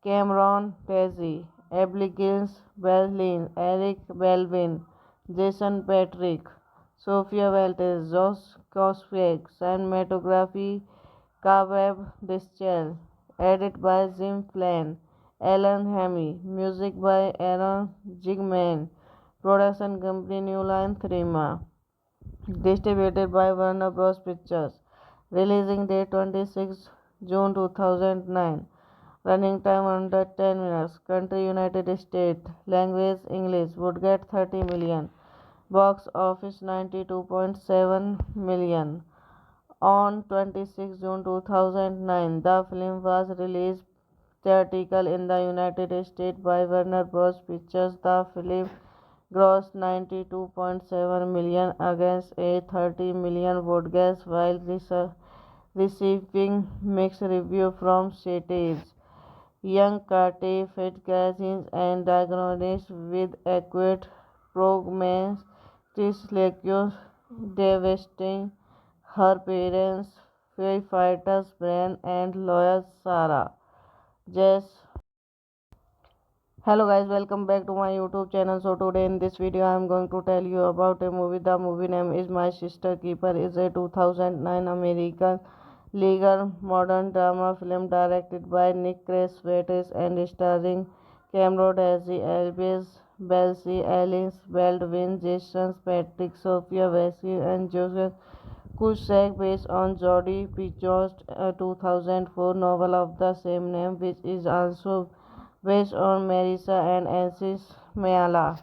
[SPEAKER 1] Cameron Diaz, Abigail Breslin, Eric Baldwin, Jason Patrick, Sophia Walters, Josh Coswig, cinematography Kaveb Dischel, edit by Jim Flynn, Alan Hammy, music by Aaron Jigman, production company New Line Cinema. Distributed by Warner Bros. Pictures. Releasing date 26 June 2009. Running time under 10 minutes. Country United States. Language English. Would get 30 million. Box office 92.7 million. On 26 June 2009, the film was released theatrical in the United States by Warner Bros. Pictures. The film grossed 92.7 million against a 30 million broadcast while receiving mixed reviews from critics. Young Kate Fitzgerald and diagnosed with acute prognosis, devastating her parents, firefighters Brian and lawyer Sarah. Jess. Hello guys, welcome back to my YouTube channel. So today in this video I am going to tell you about a movie. The movie name is My Sister Keeper. Is a 2009 American legal modern drama film directed by Nick Cassavetes and starring Cameron Diaz, Elvis Belsi, Alice Baldwin, Jason Patrick, Sophia Vasily, and Joseph Cusack, based on Jodie Picoult's 2004 novel of the same name, which is also based on Marissa and Ansis Mayala.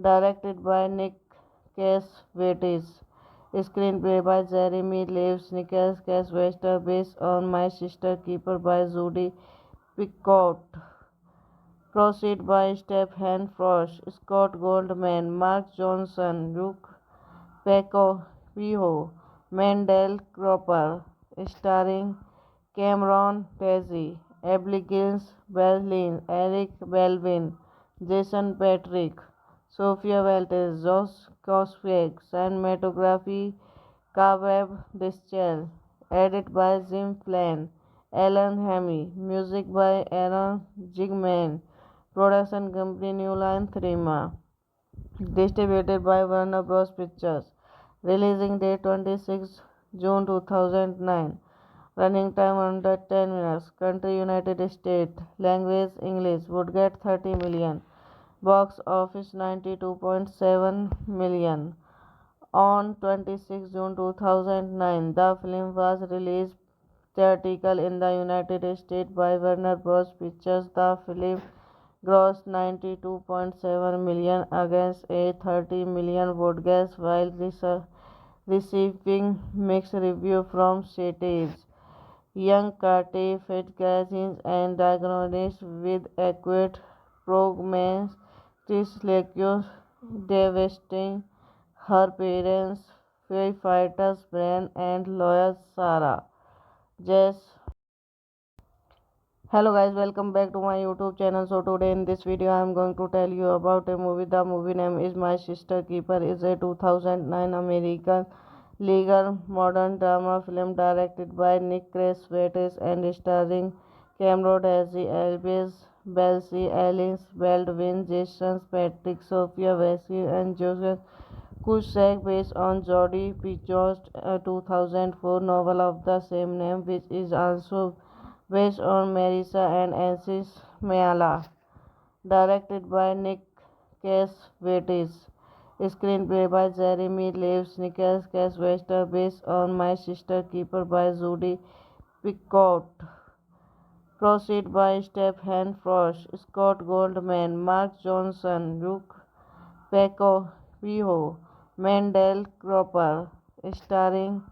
[SPEAKER 1] Directed by Nick Cassavetes. Screenplay by Jeremy Leaves, Nicholas Cassavetes, based on My Sister Keeper by Judy Picoult. Proceed by Stephen Frost, Scott Goldman, Mark Johnson, Luke Paco Pijo, Mendel Cropper, starring Cameron Diaz, Abigail Breslin, Eric Belvin, Jason Patric, Sophia Walters, Josh Coswig, cinematography Cavab Dischel, edit by Jim Flynn, Alan Hamy, music by Aaron Zigman, production company New Line Cinema. Distributed by Warner Bros. Pictures. Releasing date 26 June 2009. Running time under 10 minutes. Country United States. Language English. Would get 30 million. Box office 92.7 million. On 26 June 2009, the film was released theatrical in the United States by Warner Bros. Pictures. The film grossed 92.7 million against a 30 million broadcast while receiving mixed reviews from critics. Young Kate Fitzgerald and diagnosed with acute prognosis devastating her parents, firefighters Brian and lawyer Sarah. Jess. Hello guys, welcome back to my YouTube channel. So today in this video I am going to tell you about a movie. The movie name is My Sister Keeper. Is a 2009 American legal modern drama film directed by Nick Cassavetes and starring Cameron Diaz, Elvis Belsi, Alice Baldwin, Jason Patrick, Sophia Vasily, and Joseph Cusack, based on Jodie Picoult's 2004 novel of the same name, which is also based on Marissa and Ansis Mayala. Directed by Nick Cassavetes. Screenplay by Jeremy Leaves, Nicholas Cassavetes, based on My Sister Keeper by Judy Picoult. Proceed by Stephen Frost, Scott Goldman, Mark Johnson, Luke Paco Pijo, Mendel Cropper, starring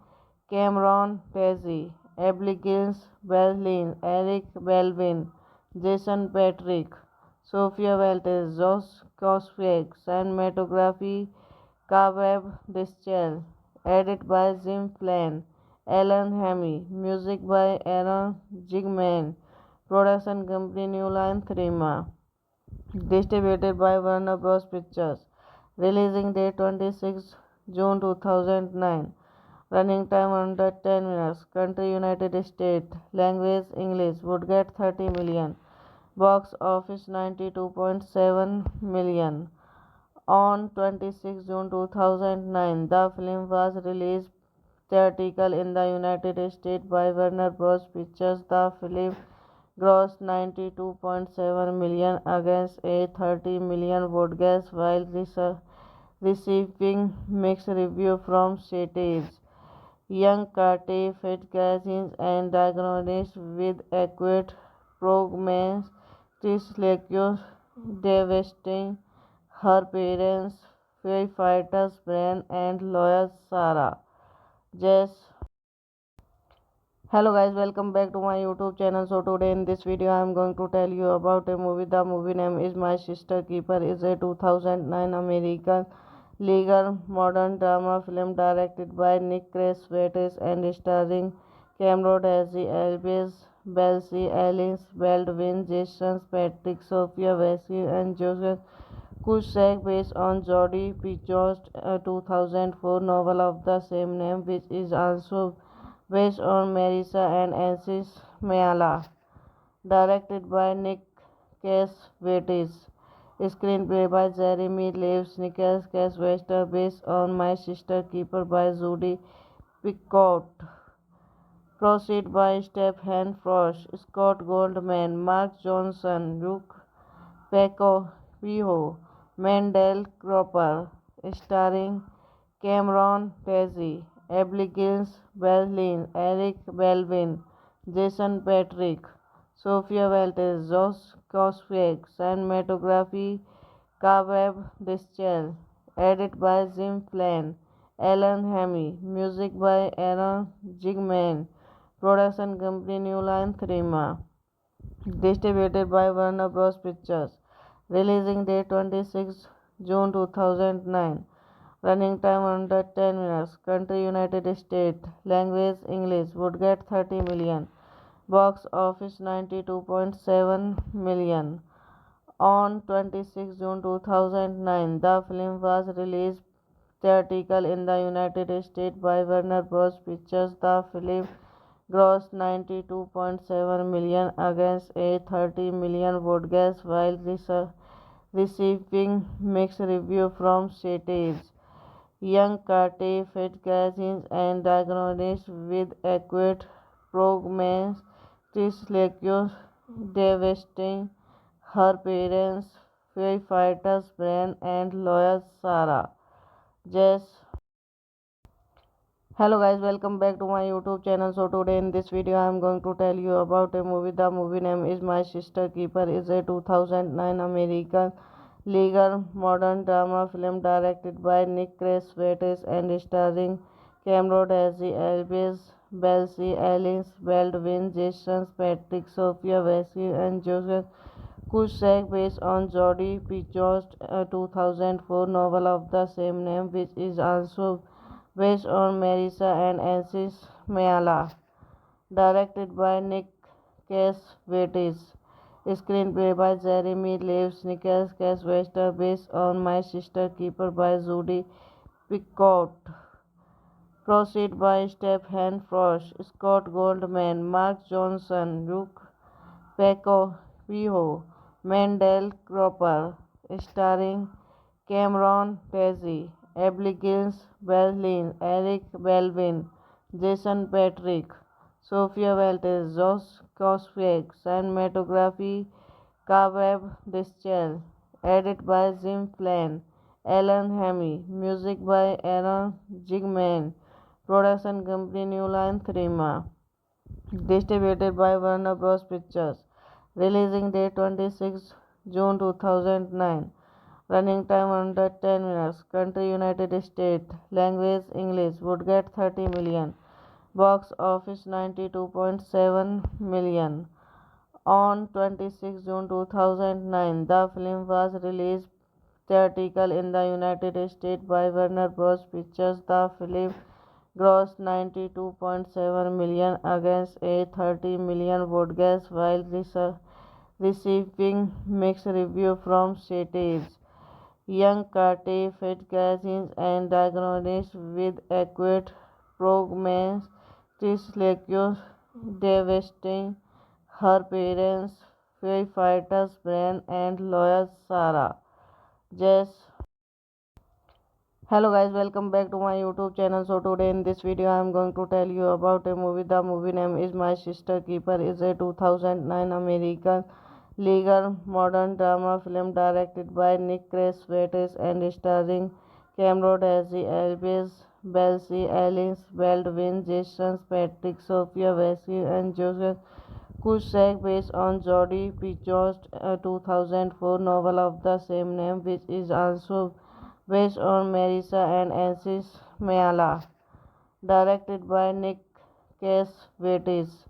[SPEAKER 1] Cameron Diaz, Abigail Breslin, Eric Belvin, Jason Patric, Sophia Walters, Josh Coswig, cinematography Cavab Dischel, edit by Jim Flynn, Alan Hamy, music by Aaron Zigman, production company New Line Cinema. Distributed by Warner Bros. Pictures. Releasing date 26 June 2009. Running time under 10 minutes. Country United States. Language English. Would get 30 million. Box office 92.7 million. On 26 June 2009, the film was released theatrical in the United States by Warner Bros. Pictures. The film grossed 92.7 million against a 30 million broadcast while receiving mixed reviews from critics. Young Kate Fitzgerald and diagnosed with acute prognosis devastating her parents, firefighters Brian and lawyer Sarah. Jess. Hello guys, welcome back to my YouTube channel. So today in this video I am going to tell you about a movie. The movie name is My Sister Keeper. Is a 2009 American legal modern drama film directed by Nick Cassavetes and starring Cameron Diaz, Elvis Belsi, Alice Baldwin, Jason Patric, Sophia Vasily, and Joseph Cusack, based on Jodie Picoult's 2004 novel of the same name, which is also based on Marissa and Ansis Mayala. Directed by Nick Cassavetes. Screenplay by Jeremy Leaves, Nicholas Cassavetes, based on My Sister Keeper by Judy Picoult. Proceed by Stephen Frost, Scott Goldman, Mark Johnson, Luke Paco Pijo, Mendel Cropper, starring Cameron Diaz, Abigail Breslin, Eric Belvin, Jason Patric, Sophia Walters, Josh Coswig, cinematography Cavab Dischel, Edit by Jim Flynn, Alan Hamy, music by Aaron Zigman, production company New Line Cinema, distributed by Warner Bros. Pictures, releasing date 26 June 2009, running time under 10 minutes, country United States, language English, would get 30 million, box office 92.7 million. On 26 June 2009, the film was released theatrical in the United States by Warner Bros. Pictures. The film grossed 92.7 million against a 30 million broadcast while receiving mixed reviews from critics. Young Carter Fitzgerald and diagnosed with acute prognosis devastating her parents, firefighters Brian and lawyer Sarah. Jess. Hello guys, welcome back to my YouTube channel. So today in this video I am going to tell you about a movie. The movie name is My Sister Keeper. Is a 2009 American legal modern drama film directed by Nick Cassavetes and starring Cameron Diaz, Elvis Belsi, Alice Baldwin, Jason Patrick, Sophia Vasily, and Joseph Cusack, based on Jodie Picoult's 2004 novel of the same name, which is also based on Marissa and Ansis Mayala, directed by Nick Cassavetes. Screenplay by Jeremy Leaves, Nicholas Cassavetes, based on My Sister Keeper by Judy Picoult. Proceed by Stephen Frost, Scott Goldman, Mark Johnson, Luke Paco Viho, Mendel Cropper, starring Cameron Diaz, Abigail Breslin, Eric Baldwin, Jason Patrick, Sophia Walters, Josh Cosgrave, cinematography Kaveb Dischel, edit by Jim Flynn, Alan Hamy, music by Aaron Zigman, production company New Line Cinema, distributed by Warner Bros. Pictures, releasing date 26 June 2009, running time under 10 minutes, country United States, language English, would get 30 million, box office 92.7 million. On 26 June 2009, the film was released theatrical in the United States by Warner Bros. Pictures. The film grossed 92.7 million against a 30 million broadcast while receiving mixed reviews from critics. Young Carter Fitzgerald and diagnosed with acute prognosis devastating her parents, firefighters Brian and lawyer Sarah. Jess. Hello guys, welcome back to my YouTube channel. So today in this video I am going to tell you about a movie. The movie name is My Sister Keeper. Is a 2009 American legal modern drama film directed by Nick Cassavetes and starring Cameron Diaz, Elvis Belsi, Alice Baldwin, Jason Patrick, Sophia Vasily, and Joseph Cusack, based on Jodie Picoult's 2004 novel of the same name, which is also based on Marissa and Ansis Mayala, directed by Nick Cassavetes.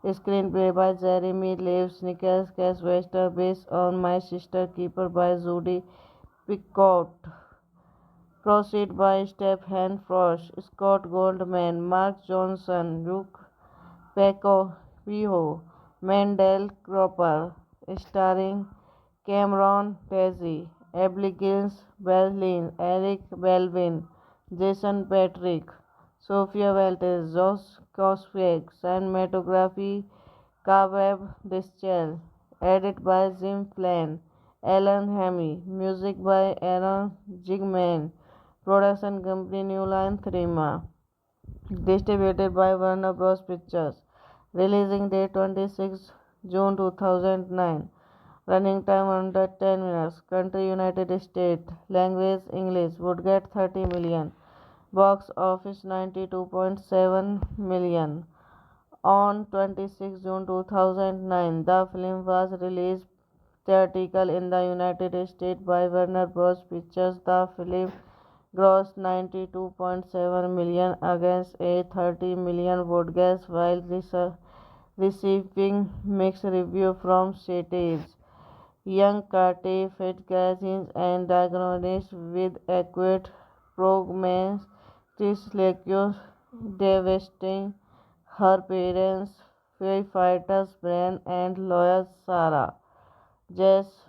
[SPEAKER 1] Screenplay by Jeremy Leaves, Nicholas Cassavetes, based on My Sister Keeper by Judy Picoult. Proceed by Stephen Frost, Scott Goldman, Mark Johnson, Luke Paco Viho, Mendel Cropper, starring Cameron Diaz, Abigail Breslin, Eric Baldwin, Jason Patrick, Sophia Walters, Josh Cosgrave, cinematography Kaveb Dischel, edit by Jim Flynn, Alan Hamy, music by Aaron Zigman, production company New Line Cinema, distributed by Warner Bros. Pictures, releasing date 26 June 2009, running time under 10 minutes, country United States, language English, would get 30 million, box office 92.7 million. On 26 June 2009, the film was released theatrical in the United States by Warner Bros. Pictures. The film grossed 92.7 million against a 30 million broadcast while receiving mixed reviews from critics. Young Kate Fitzgerald and diagnosed with acute prognostic devastating her parents, firefighters Brian and lawyer Sarah Jess